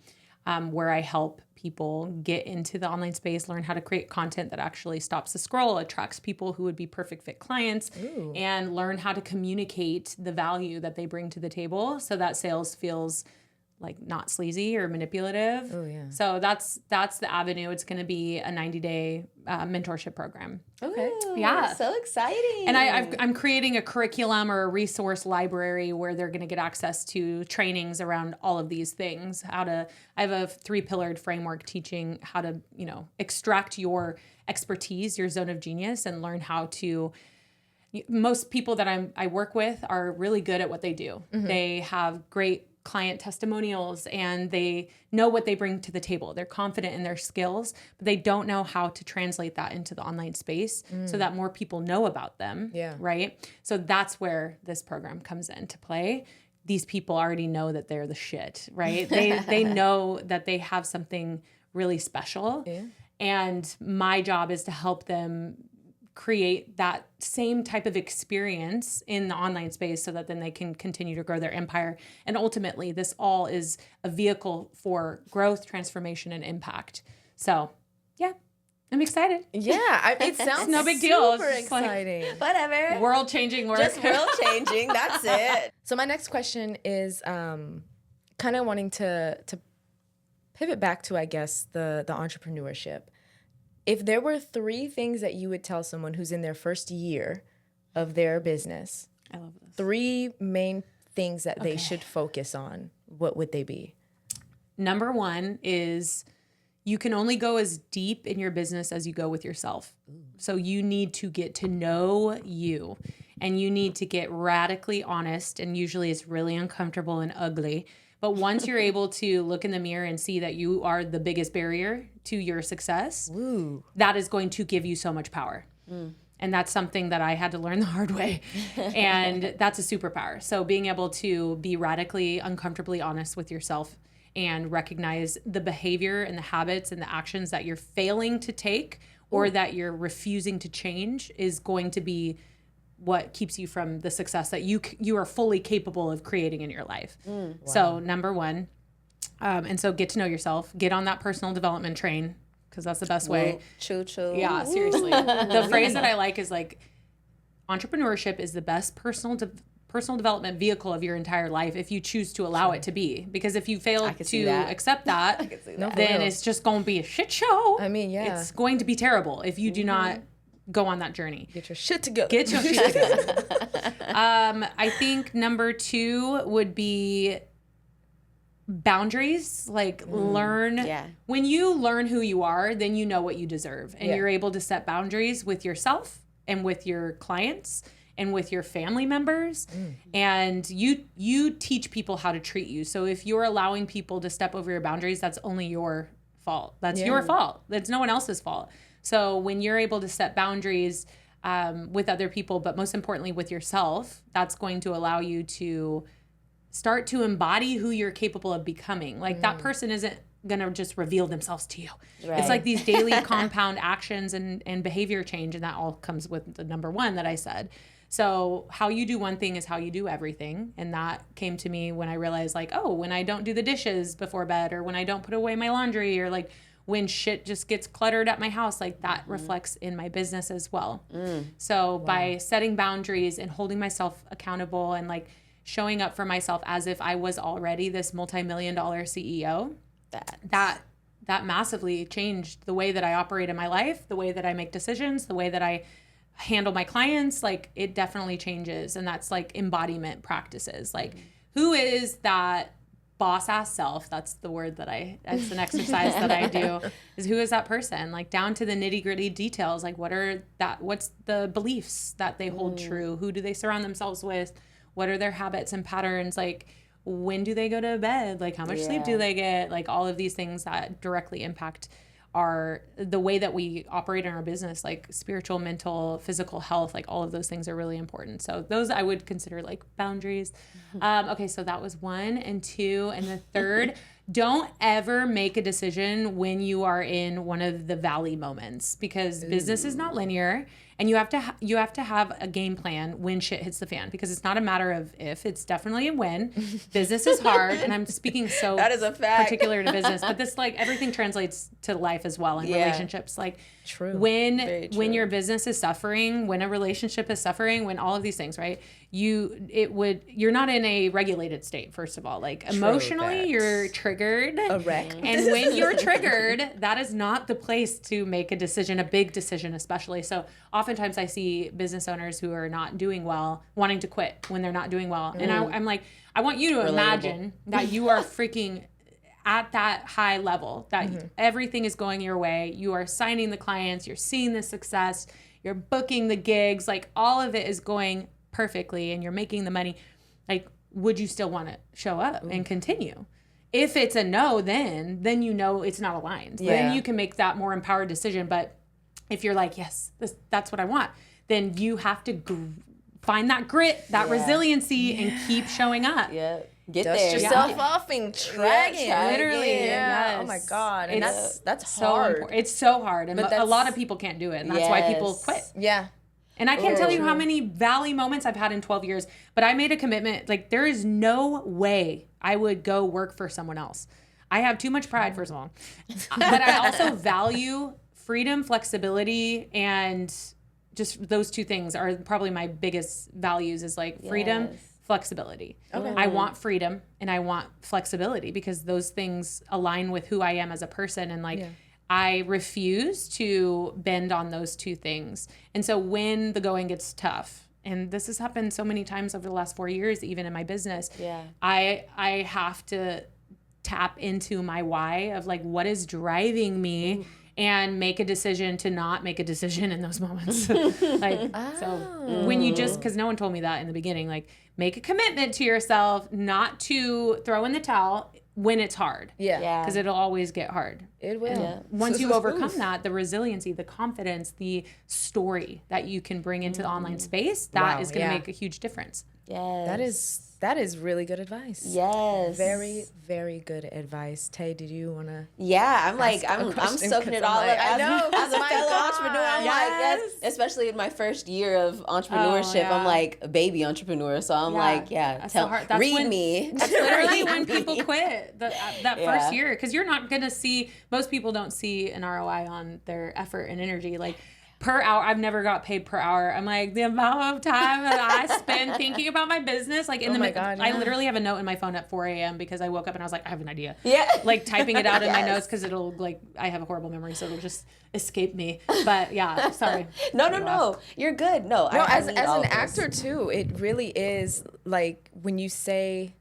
where I help people get into the online space, learn how to create content that actually stops the scroll, attracts people who would be perfect fit clients, and learn how to communicate the value that they bring to the table so that sales feels like not sleazy or manipulative. Oh, yeah. So that's the avenue. It's going to be a 90-day mentorship program. Okay. Ooh, Yeah. So exciting. And I'm creating a curriculum or a resource library where they're going to get access to trainings around all of these things. I have a 3-pillared framework teaching how to, you know, extract your expertise, your zone of genius, and learn how to. Most people that I work with are really good at what they do. They have great client testimonials and they know what they bring to the table. They're confident in their skills, but they don't know how to translate that into the online space so that more people know about them. Right. So that's where this program comes into play. These people already know that they're the shit, right? They know that they have something really special. And my job is to help them create that same type of experience in the online space so that then they can continue to grow their empire. And ultimately, this all is a vehicle for growth, transformation, and impact. So, yeah, I'm excited. Yeah, it sounds no big deal. Super It's just like exciting. Whatever. World-changing work. Just world-changing. That's it. So my next question is kind of wanting to pivot back to, I guess, the entrepreneurship. If there were 3 things that you would tell someone who's in their first year of their business, I love this. 3 main things that they should focus on, what would they be? Number 1 is you can only go as deep in your business as you go with yourself. So you need to get to know you, and you need to get radically honest. And usually it's really uncomfortable and ugly. But once you're able to look in the mirror and see that you are the biggest barrier to your success, that is going to give you so much power. And that's something that I had to learn the hard way. And that's a superpower. So being able to be radically, uncomfortably honest with yourself and recognize the behavior and the habits and the actions that you're failing to take or that you're refusing to change is going to be what keeps you from the success that you are fully capable of creating in your life. Wow. So number 1, and so get to know yourself, get on that personal development train, because that's the best way. Choo choo. Yeah, seriously. The phrase that I like is like, entrepreneurship is the best personal development vehicle of your entire life if you choose to allow it to be. Because if you fail to accept that, then it's just going to be a shit show. I mean, yeah. It's going to be terrible if you do not go on that journey. Get your shit together. Get your shit together. I think number 2 would be boundaries. Like learn. When you learn who you are, then you know what you deserve. And you're able to set boundaries with yourself and with your clients and with your family members. And you teach people how to treat you. So if you're allowing people to step over your boundaries, that's only your fault. That's your fault. That's no one else's fault. So when you're able to set boundaries with other people, but most importantly with yourself, that's going to allow you to start to embody who you're capable of becoming. Like that person isn't going to just reveal themselves to you. Right. It's like these daily compound actions and behavior change. And that all comes with the number 1 that I said. So how you do one thing is how you do everything. And that came to me when I realized like, oh, when I don't do the dishes before bed, or when I don't put away my laundry, or like when shit just gets cluttered at my house, like that reflects in my business as well. So by setting boundaries and holding myself accountable and like showing up for myself as if I was already this multi-million-dollar CEO, that massively changed the way that I operate in my life, the way that I make decisions, the way that I handle my clients. Like it definitely changes. And that's like embodiment practices. Like who is that boss ass self? That's the word that's an exercise that I do, is who is that person? Like down to the nitty gritty details. Like what's the beliefs that they hold true? Who do they surround themselves with? What are their habits and patterns? Like when do they go to bed? Like how much sleep do they get? Like all of these things that directly impact the way that we operate in our business, like spiritual, mental, physical health, like all of those things are really important. So those I would consider like boundaries. Okay, so that was 1 and 2. And the third, don't ever make a decision when you are in one of the valley moments, because business is not linear. And you have to have a game plan when shit hits the fan, because it's not a matter of if, it's definitely a when. Business is hard, and I'm speaking so that is a fact. Particular to business, but this like everything translates to life as well, and relationships. Like when your business is suffering, when a relationship is suffering, when all of these things, right? You're not in a regulated state, first of all. Like emotionally, you're triggered. A wreck. And when you're triggered, that is not the place to make a decision, a big decision especially. So oftentimes I see business owners who are not doing well wanting to quit when they're not doing well. And I'm like, I want you to imagine that you are freaking at that high level, that everything is going your way. You are signing the clients, you're seeing the success, you're booking the gigs, like all of it is going perfectly and you're making the money. Like, would you still want to show up and continue? If it's a no, then you know it's not aligned. Yeah. Then you can make that more empowered decision. But if you're like, yes, that's what I want, then you have to find that grit, that resiliency, and keep showing up. Yeah. Dust yourself off and try again. Literally. Yeah. Yes. Oh my God. And that's so hard. It's so hard. And a lot of people can't do it. And that's why people quit. Yeah. And I can't tell you how many valley moments I've had in 12 years, but I made a commitment. Like, there is no way I would go work for someone else. I have too much pride, first of all. But I also value freedom, flexibility, and just those two things are probably my biggest values, is like freedom, flexibility. Okay. I want freedom and I want flexibility because those things align with who I am as a person. And like, I refuse to bend on those two things. And so when the going gets tough, and this has happened so many times over the last 4 years, even in my business, I have to tap into my why of like, what is driving me, and make a decision to not make a decision in those moments. So when you just, because no one told me that in the beginning, like, make a commitment to yourself not to throw in the towel when it's hard. Yeah. Because it'll always get hard. It will. Yeah. Once you overcome that, the resiliency, the confidence, the story that you can bring into the online space, that is going to make a huge difference. Yes. That is really good advice. Yes. Very, very good advice. Tay, did you want to? Yeah, I'm like, a I'm question? soaking it 'Cause all I'm up like, I know, as a my fellow God. entrepreneur. I'm like, yes, especially in my first year of entrepreneurship, I'm like a baby entrepreneur. So I'm like, That's so hard. That's read when- me. That's literally Read when me. people quit that first year, because you're not going to see, most people don't see an ROI on their effort and energy. Like, per hour, I've never got paid per hour. I'm like, the amount of time that I spend thinking about my business, like I literally have a note in my phone at 4 a.m. because I woke up and I was like, I have an idea. Yeah. Like typing it out in my notes, because it'll like, I have a horrible memory, so it'll just escape me. But yeah, sorry. No. You're good. No, No, I as need an all of this. actor too, it really is like when you say,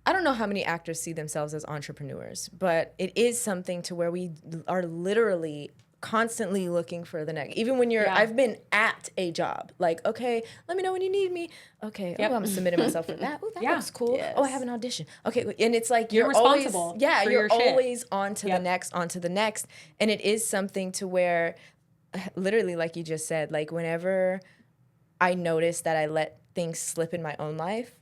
I don't know how many actors see themselves as entrepreneurs, but it is something to where we are literally constantly looking for the next. Even when I've been at a job, like, okay, let me know when you need me. Okay, oh, I'm submitting myself for that. Oh, that looks cool. Yes. Oh, I have an audition. Okay, and it's like you're responsible always, for you're your shit. always on to the next, and it is something to where, literally, like you just said, like whenever I notice that I let things slip in my own life,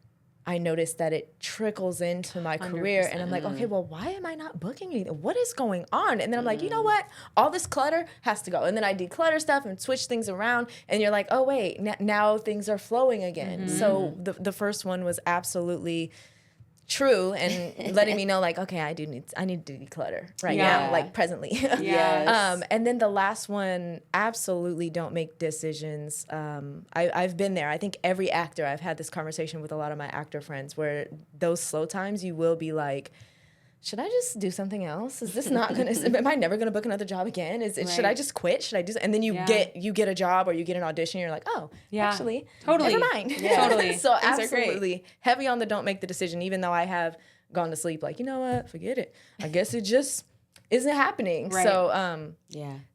I notice that it trickles into my career, and I'm like, okay, well, why am I not booking anything? What is going on? And then I'm like, you know what? All this clutter has to go. And then I declutter stuff and switch things around, and you're like, oh, wait, now things are flowing again. So the first one was absolutely true, and letting me know, like, okay, I need to declutter right now, like presently. Yes. And then the last one, absolutely don't make decisions. I've been there. I think every actor, I've had this conversation with a lot of my actor friends, where those slow times you will be like, should I just do something else? Is this not gonna? Am I never gonna book another job again? Should I just quit? Should I do? And then you get a job or you get an audition. You're like, oh, actually, totally, never mind. Totally. So Things are great. absolutely heavy on the don't make the decision. Even though I have gone to sleep, like, you know what? Forget it. I guess it just isn't happening. Right. So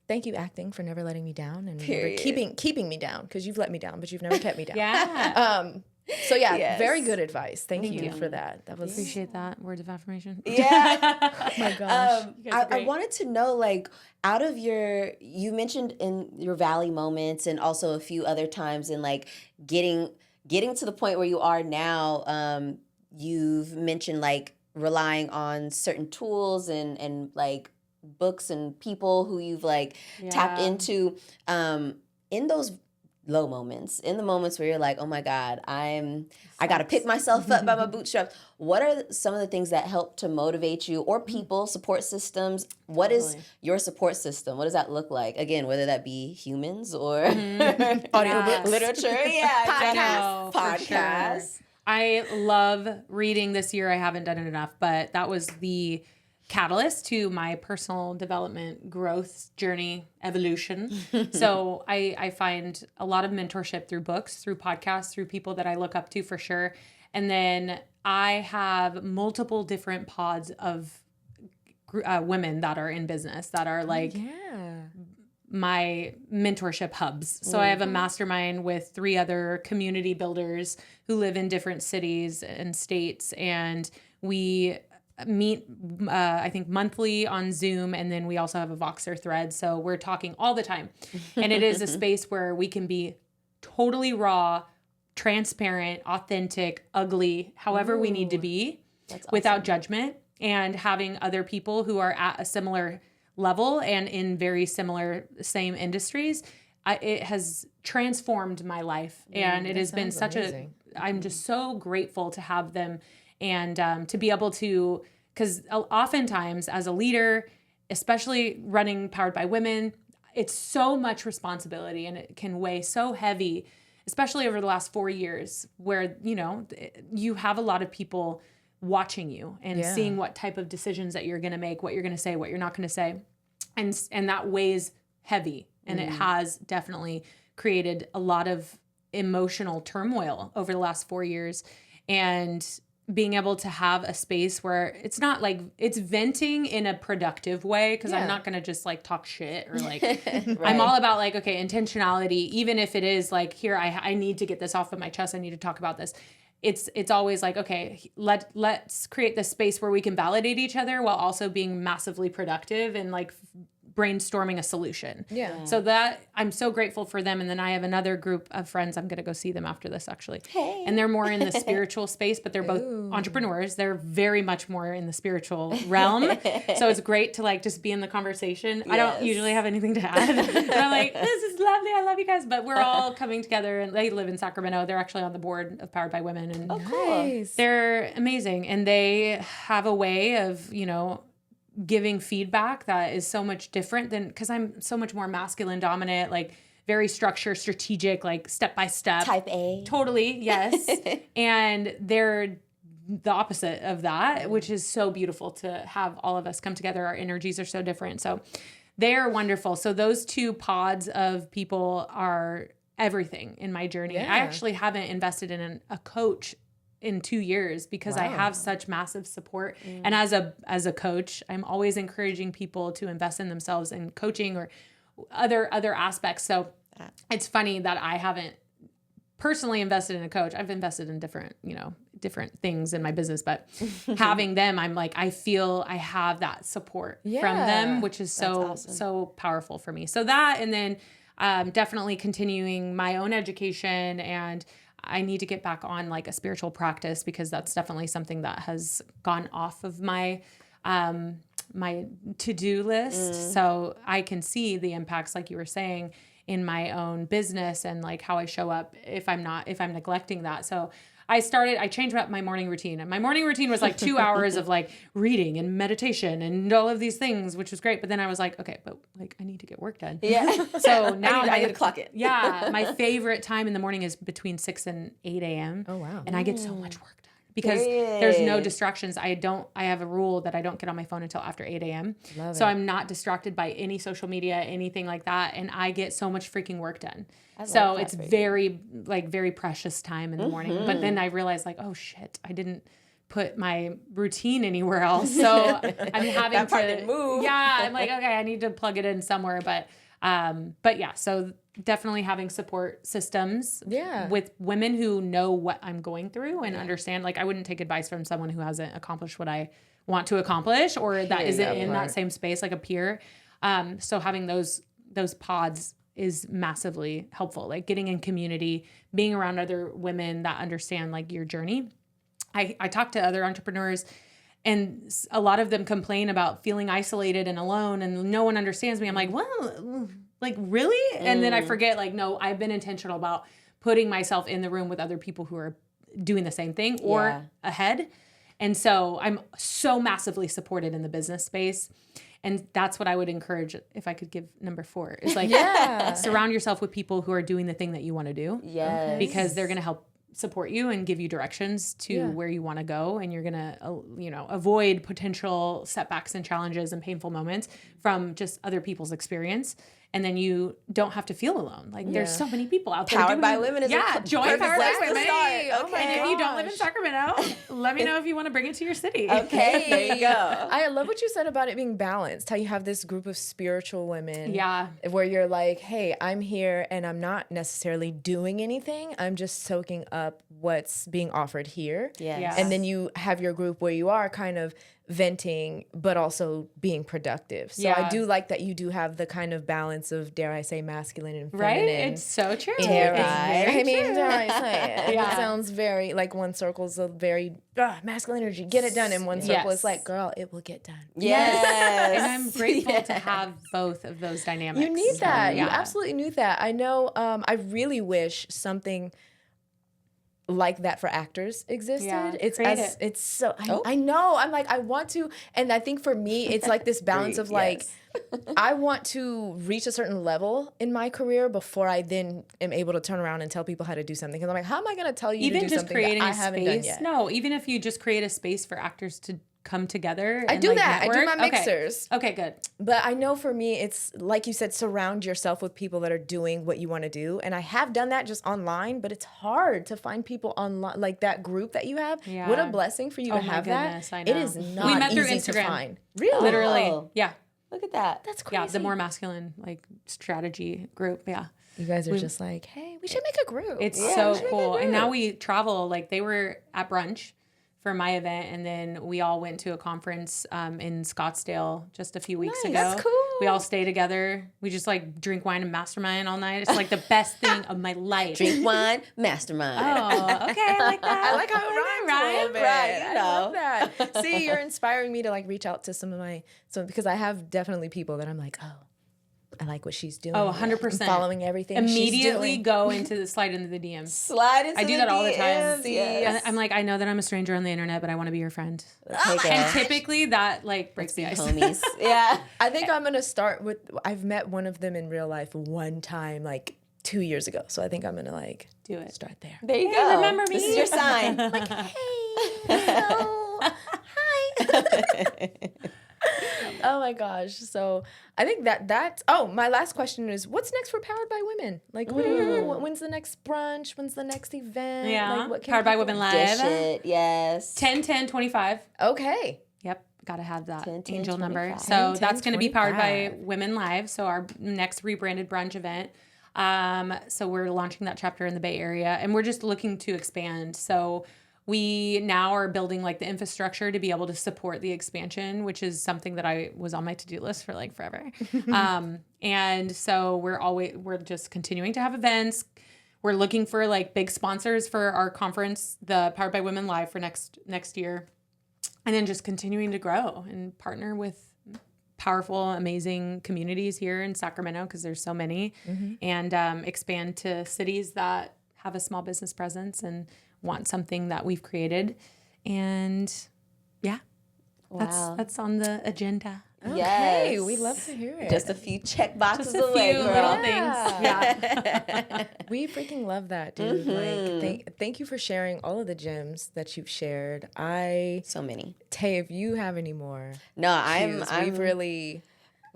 Thank you, acting, for never letting me down and never Period. keeping me down, because you've let me down, but you've never kept me down. So Yes. very good advice. Thank you for that. That was Appreciate that. Words of affirmation. Yeah. oh my gosh. I wanted to know, like, out of you mentioned in your valley moments and also a few other times in like getting to the point where you are now, you've mentioned like relying on certain tools and like books and people who you've like tapped into, in those low moments, in the moments where you're like, oh my God, I got to pick myself up by my bootstraps. What are some of the things that help to motivate you, or people, support systems? What is your support system? What does that look like? Again, whether that be humans or Audiobooks, literature, podcasts. Sure. I love reading this year. I haven't done it enough, but that was the catalyst to my personal development, growth journey, evolution. So I find a lot of mentorship through books, through podcasts, through people that I look up to for sure. And then I have multiple different pods of women that are in business that are like my mentorship hubs. So I have a mastermind with 3 other community builders who live in different cities and states, and we meet I think monthly on Zoom, and then we also have a Voxer thread, so we're talking all the time. And it is a space where we can be totally raw, transparent, authentic, ugly, however we need to be, without judgment, and having other people who are at a similar level and in very similar same industries. It has transformed my life, and it has been such amazing. I'm just so grateful to have them. And to be able to, because oftentimes as a leader, especially running Powered by Women, it's so much responsibility and it can weigh so heavy, especially over the last 4 years, where, you know, you have a lot of people watching you and seeing what type of decisions that you're going to make, what you're going to say, what you're not going to say. and that weighs heavy, and it has definitely created a lot of emotional turmoil over the last 4 years. And being able to have a space where it's not like it's venting in a productive way, because I'm not going to just like talk shit or like I'm all about like, okay, intentionality, even if it is like, here, I need to get this off of my chest, I need to talk about this. It's always like, okay, let's create this space where we can validate each other while also being massively productive and like brainstorming a solution. Yeah. So that I'm so grateful for them. And then I have another group of friends. I'm going to go see them after this, actually. Hey. And they're more in the spiritual space, but they're both entrepreneurs. They're very much more in the spiritual realm. So it's great to like just be in the conversation. Yes. I don't usually have anything to add. And I'm like, this is lovely. I love you guys. But we're all coming together, and they live in Sacramento. They're actually on the board of Powered by Women. And Nice. they're amazing. And they have a way of, you know, giving feedback that is so much different than, because I'm so much more masculine dominant, like very structured, strategic, like step by step. Type A. Totally, yes. And they're the opposite of that, which is so beautiful to have all of us come together. Our energies are so different. So they're wonderful. So those two pods of people are everything in my journey. Yeah. I actually haven't invested in a coach in 2 years because I have such massive support. And as a coach, I'm always encouraging people to invest in themselves in coaching or other aspects. So it's funny that I haven't personally invested in a coach. I've invested in different things in my business, but having them, I'm like, I feel I have that support from them, which is so powerful for me. So that, and then definitely continuing my own education, and I need to get back on like a spiritual practice, because that's definitely something that has gone off of my my to-do list. So I can see the impacts, like you were saying, in my own business and like how I show up if I'm neglecting that. So I changed up my morning routine, and my morning routine was like 2 hours of like reading and meditation and all of these things, which was great. But then I was like, okay, but like I need to get work done. Yeah. So now I need to clock it. Yeah. My favorite time in the morning is between 6 and 8 a.m. Oh, wow. And I get so much work done because there's no distractions. I have a rule that I don't get on my phone until after 8 a.m. So I'm not distracted by any social media, anything like that. And I get so much freaking work done. So it's very precious time in the morning. But then I realized like, oh shit, I didn't put my routine anywhere else. So I'm having that part didn't move. Yeah. I'm like, okay, I need to plug it in somewhere. But yeah, so definitely having support systems with women who know what I'm going through and understand. Like I wouldn't take advice from someone who hasn't accomplished what I want to accomplish, or that isn't in that same space, like a peer. So having those pods is massively helpful, like getting in community, being around other women that understand like your journey. I talk to other entrepreneurs, and a lot of them complain about feeling isolated and alone and no one understands me. I'm like, well, like really? And then I forget, like, no, I've been intentional about putting myself in the room with other people who are doing the same thing or ahead. And so I'm so massively supported in the business space. And that's what I would encourage if I could give number 4 is like, surround yourself with people who are doing the thing that you want to do. Yes. Because they're going to help support you and give you directions to where you want to go. And you're going to, avoid potential setbacks and challenges and painful moments from just other people's experience. And then you don't have to feel alone. Like there's so many people out there. Powered by Women is join Powered by Women. Okay. And if you don't live in Sacramento, let me know if you want to bring it to your city. Okay, there you go. I love what you said about it being balanced, how you have this group of spiritual women. Yeah. Where you're like, hey, I'm here and I'm not necessarily doing anything. I'm just soaking up what's being offered here. Yes. And then you have your group where you are kind of venting, but also being productive. So I do like that you do have the kind of balance of, dare I say, masculine and feminine. Right? It's so true. Dare I mean, dare I say it? It sounds very, like one circle's a very masculine energy, get it done. And one circle is like, girl, it will get done. Yes. And I'm grateful to have both of those dynamics. You need that. You absolutely need that. I know, I really wish something like that for actors existed. Yeah, It's so I know. I'm like, I want to, and I think for me it's like this balance of like I want to reach a certain level in my career before I then am able to turn around and tell people how to do something. Because I'm like, how am I going to tell you even to do just something creating that I a haven't space? done yet? No, even if you just create a space for actors to come together? I and, do like, that. I do network? my mixers. Okay, good. But I know for me, it's like you said, surround yourself with people that are doing what you want to do. And I have done that just online, but it's hard to find people online, like that group that you have. Yeah. What a blessing for you to Oh my have goodness, that. I know. It is not We met through easy to Instagram. find. Really? Literally. Oh. Yeah. Look at that. That's crazy. Yeah. The more masculine like strategy group. Yeah. You guys are just like, hey, we should make a group. It's Yeah, so we should make a cool. And now group. we travel. Like they were at brunch for my event, and then we all went to a conference in Scottsdale just a few weeks ago. That's cool. We all stay together. We just like drink wine and mastermind all night. It's like the best thing of my life. Drink wine, mastermind. Oh, okay. I like that. I like how it rhymes a little bit. Right, you I love that. See, you're inspiring me to like reach out to some of my, because I have definitely people that I'm like, oh, I like what she's doing. Oh, 100%. I'm following everything Immediately she's doing. go into the slide into the DMs. Slide into I do the that all the time. DMs, yes. And I'm like, I know that I'm a stranger on the internet, but I want to be your friend. Okay, And girl. typically that like breaks the ice. Homies. Yeah. I think I'm going to start with, I've met one of them in real life one time, like 2 years ago. So I think I'm going to like Do it. start there. There you Hey, go. remember me? This is your sign. Hello. Hi. Oh my gosh. So I think that's, my last question is, what's next for Powered by Women? Like, when's the next brunch? When's the next event? Yeah. Like, what can Powered by people- Women Live. Dish it. Yes. 10-10-25. Okay. Yep. Got to have that 10, 10, angel number. 25. So 10, that's going to be Powered by 25. Women Live. So our next rebranded brunch event. So we're launching that chapter in the Bay Area, and we're just looking to expand. So we now are building like the infrastructure to be able to support the expansion, which is something that I was on my to-do list for like forever. And so we're just continuing to have events. We're looking for like big sponsors for our conference, the Powered by Women Live for next year. And then just continuing to grow and partner with powerful, amazing communities here in Sacramento, because there's so many, and expand to cities that have a small business presence and want something that we've created. And yeah, Wow. that's on the agenda. Okay. Yes. We love to hear it. Just a few check boxes Just a away, few girl. little things. Yeah. We freaking love that, dude. Like, thank you for sharing all of the gems that you've shared. So many. Tay, if you have any more, No, I'm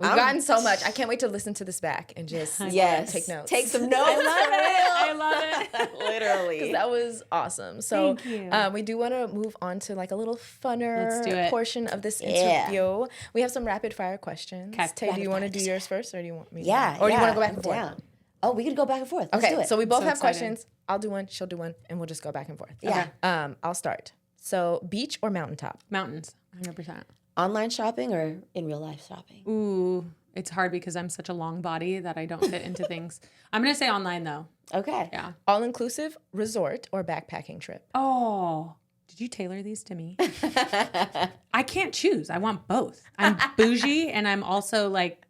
we've gotten so much. I can't wait to listen to this back and just yes. take notes. Take some notes. I love it. Literally. That was awesome. So Thank you. we do want to move on to like a little funner Let's do it. portion of this Yeah. interview. We have some rapid fire questions. Okay. Tay, do you want to do yours first, or do you want me? Yeah. Or do you want to go back I'm and forth? down. Oh, we could go back and forth. Let's Okay. do it. So we both So have excited. questions. I'll do one. She'll do one, and we'll just go back and forth. Yeah. Okay. I'll start. So beach or mountaintop? Mountains, 100%. Online shopping or in real life shopping? Ooh, it's hard because I'm such a long body that I don't fit into things. I'm going to say online though. Okay. Yeah. All inclusive resort or backpacking trip? Oh, did you tailor these to me? I can't choose. I want both. I'm bougie, and I'm also like,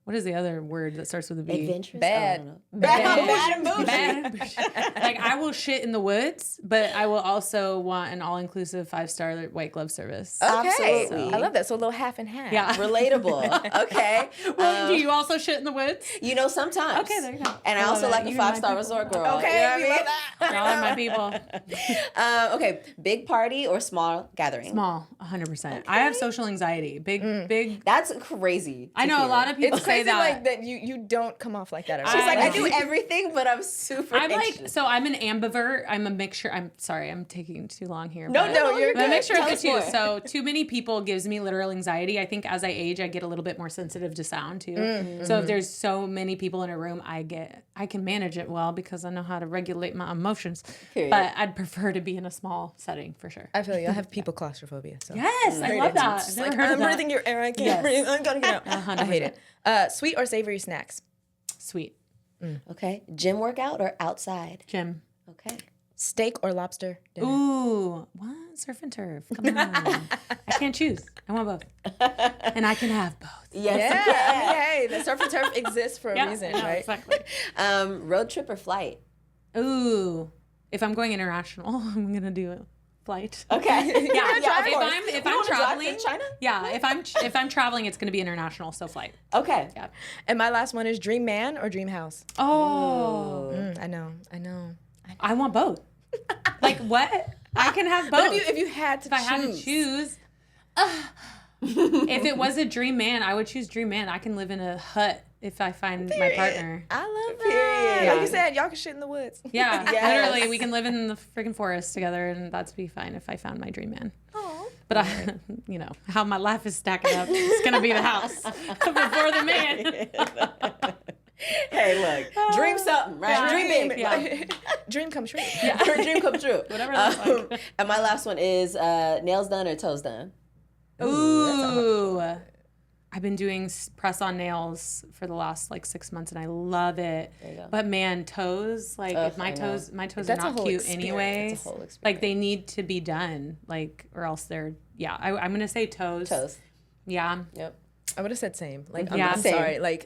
what is the other word that starts with a B? Adventurous? Bad. I don't know. Bad and bougie. Bad and bougie. Like I will shit in the woods, but I will also want an all-inclusive 5-star white glove service. Okay. Absolutely. I love that. So a little half and half. Yeah. Relatable. Okay. Well, do you also shit in the woods? You know, sometimes. Okay, there you go. And I love also it. like the You and my 5-star people. resort girl. Okay, You know we what love that. Y'all are my people. Okay, big party or small gathering? Small, 100%. I have social anxiety. Big. That's crazy. I know a lot of people It's say crazy that. like that you don't come off like that at all. She's like, I I do everything, but I'm super I'm like, anxious. so I'm an ambivert. I'm a mixture. I'm sorry, I'm taking too long here. No, but- no, you're I'm a good. mixture Tell of the us two. more. So too many people gives me literal anxiety. I think as I age, I get a little bit more sensitive to sound too. Mm-hmm. So if there's so many people in a room, I can manage it well because I know how to regulate my emotions. Period. But I'd prefer to be in a small setting for sure. I feel you. I have people claustrophobia. So Yes, I love that. I've never Like, heard I'm of that. breathing your air. I can't Yes. breathe. I gotta get out. 100%. I hate it. Sweet or savory snacks? Sweet. Okay, gym workout or outside? Gym. Okay. Steak or lobster dinner? Ooh, what? Surf and turf. Come on. I can't choose. I want both. And I can have both. Yes. Yeah. Hey, the surf and turf exists for a Yeah, reason, I know, right? exactly. Road trip or flight? Ooh, if I'm going international, I'm gonna do a flight. Okay. Yeah, of if course. I'm You wanna drive traveling, to China? yeah, if I'm traveling, it's gonna be international, so flight. Okay. Yeah. And my last one is dream man or dream house? Oh, I know. I want both. Like what? I can have both. But if you had to if I had to choose. choose, If it was a dream man, I would choose dream man. I can live in a hut if I find my partner. I love that. Period. Like you said, y'all can shit in the woods. Yeah, Yes. literally, we can live in the freaking forest together, and that'd be fine if I found my dream man. Oh. But I, how my life is stacking up, it's gonna be the house before the man. Hey, look, dream something, right? Yeah. Dream big. Yeah. Dream come true. Yeah. Dream come true. Whatever that's like. And my last one is nails done or toes done. Ooh. I've been doing press-on nails for the last 6 months, and I love it. There you go. But man, toes, if my I know. toes are That's a not whole cute experience. anyway. It's a whole experience. Like they need to be done, or else they're I'm gonna say toes. Toes. Yeah. Yep. I would have said same. I'm Yeah. Same. sorry.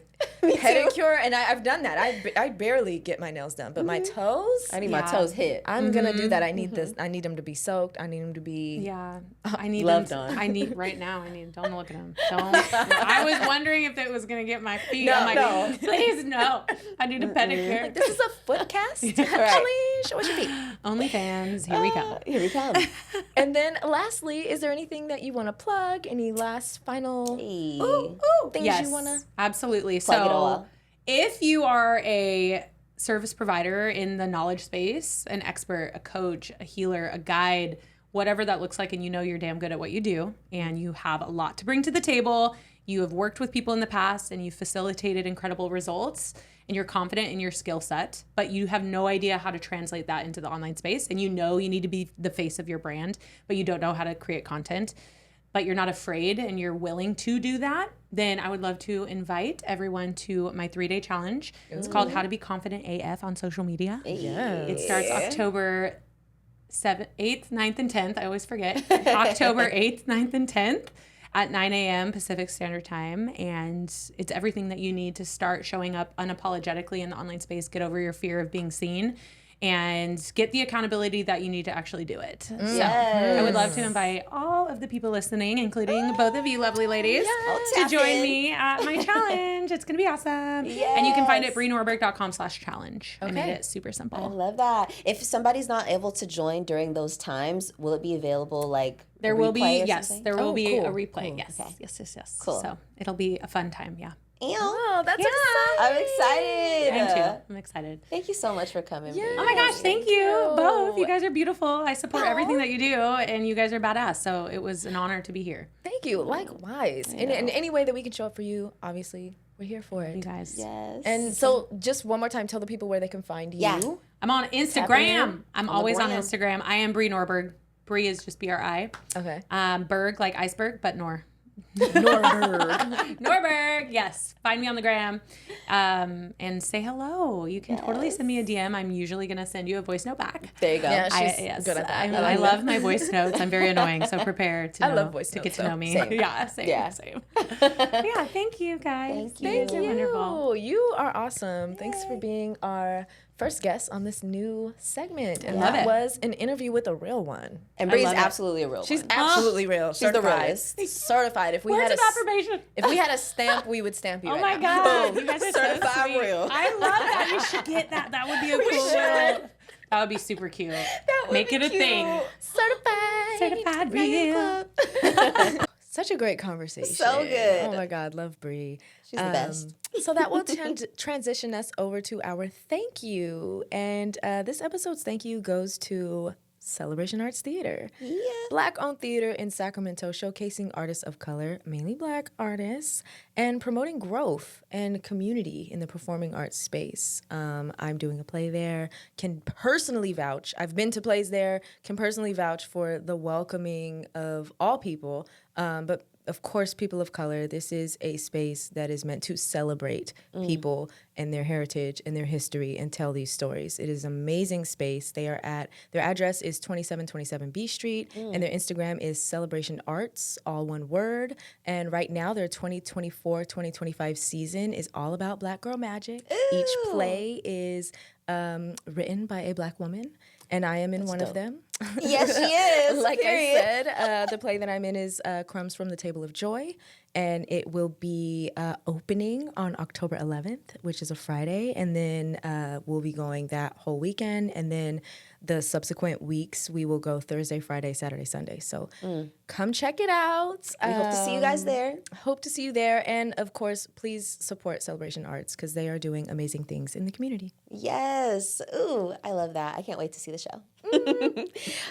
Pedicure, and I've done that. I barely get my nails done, but my toes, I need my Yeah. toes hit. I'm gonna do that. I need this. I need them to be soaked. I need them to be. Yeah, I need Loved them. on. I need right now. Don't look at them. Don't. I was wondering if it was gonna get my feet. No, I'm like, no. please no. I need a pedicure. This is a foot cast. Right. Actually, show us your feet. OnlyFans. Here we come. Here we come. And then, lastly, is there anything that you want to plug? Any last final Hey. things Yes, you want to? absolutely. Plug it all. So, if you are a service provider in the knowledge space, an expert, a coach, a healer, a guide, whatever that looks like, and you're damn good at what you do, and you have a lot to bring to the table, you have worked with people in the past, and you've facilitated incredible results, and you're confident in your skill set, but you have no idea how to translate that into the online space, and you need to be the face of your brand, but you don't know how to create content, but you're not afraid and you're willing to do that, then I would love to invite everyone to my 3-day challenge. It's called How to Be Confident AF on social media. Yes. It starts October 8th, 9th, and 10th. I always forget. October 8th, 9th, and 10th at 9 a.m. Pacific Standard Time. And it's everything that you need to start showing up unapologetically in the online space, get over your fear of being seen, and get the accountability that you need to actually do it. So I would love to invite all of the people listening, including both of you lovely ladies, to tap join in. me at my challenge. It's going to be awesome. And you can find it at brinorberg.com/challenge. I made it super I simple. love that. If somebody's not able to join during those times, will it be available There will be, replay or yes, something? there will Oh, be cool, a replay. cool. Yes, Okay. yes. Cool. So it'll be a fun time. Yeah. Ew. Oh, that's Yeah. exciting. I'm excited. I am too. I'm excited. Thank you so much for coming. Bri. Oh my gosh, thank you both. you. You guys are beautiful. I support everything that you do, and you guys are badass. So it was an honor to be here. Thank you. Likewise. In any way that we can show up for you, obviously, we're here for You it. guys. Yes. And so, just one more time, tell the people where they can find you. Yeah. I'm on in Instagram. I'm the always on gram. Instagram. I am Bri Norberg. Bri is just BRI. Okay. Berg like iceberg, but Nor. Norberg. Norberg, yes. Find me on the gram, and say hello. You can totally send me a DM. I'm usually gonna send you a voice note back. There you go. Yeah, she's Yes, good at that. I love my voice notes. I'm very annoying, so prepare to I love know- voice to notes, get to though. know me. Same. Yeah, same. Yeah. Same. Yeah, thank you guys. Thank you. You guys are wonderful. You are awesome. Thanks for being our first guest on this new segment. And Love that it. was an interview with a real one. And Bri's love it. absolutely a real She's one. absolutely real. She's the Certified. realest. Certified. If we Words had of a affirmation. if we had a stamp, we would stamp you. Oh right my now. god, Boom. you guys are Certified so sweet. real. I love that. We should get that. That would be a cool. should. That would be super cute. That would Make be it a cute. thing. Certified. Certified Now you're in real. the club. Such a great conversation. So good. Oh my God, love Bri. She's the best. So that will transition us over to our thank you. And this episode's thank you goes to Celebration Arts Theater. Yeah. Black-owned theater in Sacramento, showcasing artists of color, mainly Black artists, and promoting growth and community in the performing arts space. I'm doing a play there, can personally vouch. I've been to plays there, can personally vouch for the welcoming of all people, but of course, people of color. This is a space that is meant to celebrate people and their heritage and their history and tell these stories. It is an amazing space. Their address is 2727 B Street, and their Instagram is Celebration Arts, all one word. And right now, their 2024-2025 season is all about Black girl magic. Each play is written by a Black woman. And I am in one dope. of them. Yes, she is. Like period. I said, the play that I'm in is Crumbs from the Table of Joy, and it will be opening on October 11th, which is a Friday, and then we'll be going that whole weekend, and then the subsequent weeks we will go Thursday, Friday, Saturday, Sunday. So come check it out. We hope to see you guys there. Hope to see you there, and of course, please support Celebration Arts because they are doing amazing things in the community. Yes. Ooh, I love that. I can't wait to see the show.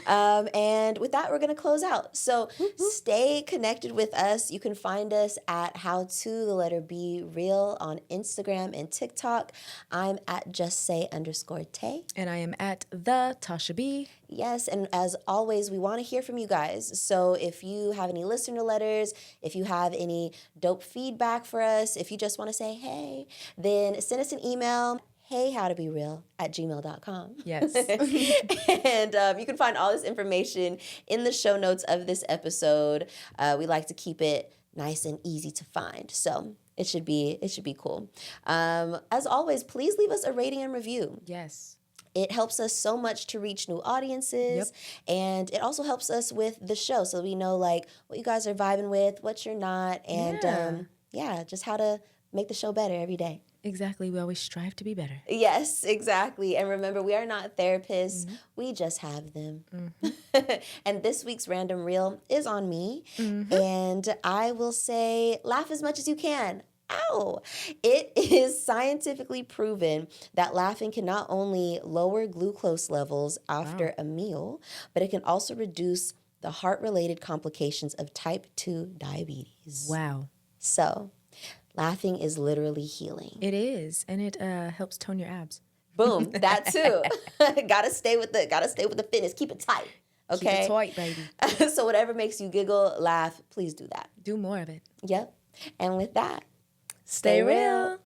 And with that, we're going to close out. So stay connected with us. You can find us at howto_be_real on Instagram and TikTok. I'm at justsay_tay. And I am at the Tasha B. Yes, and as always, we want to hear from you guys. So if you have any listener letters, if you have any dope feedback for us, if you just want to say hey, then send us an email. heyhowtobereal@gmail.com. Yes. And you can find all this information in the show notes of this episode. We like to keep it nice and easy to find. So it should be cool. As always, please leave us a rating and review. Yes. It helps us so much to reach new audiences, and it also helps us with the show so we know like what you guys are vibing with, what you're not, and just how to make the show better every day. Exactly. We always strive to be better. Yes, exactly. And remember, we are not therapists. We just have them. And this week's Random Reel is on me. And I will say, laugh as much as you can. Ow! It is scientifically proven that laughing can not only lower glucose levels after a meal, but it can also reduce the heart-related complications of type 2 diabetes. Wow. So, laughing is literally healing. It is, and it helps tone your abs. Boom, that too. gotta stay with the fitness. Keep it tight. Okay. Keep it tight, baby. So whatever makes you giggle, laugh, please do that. Do more of it. Yep. And with that, Stay real.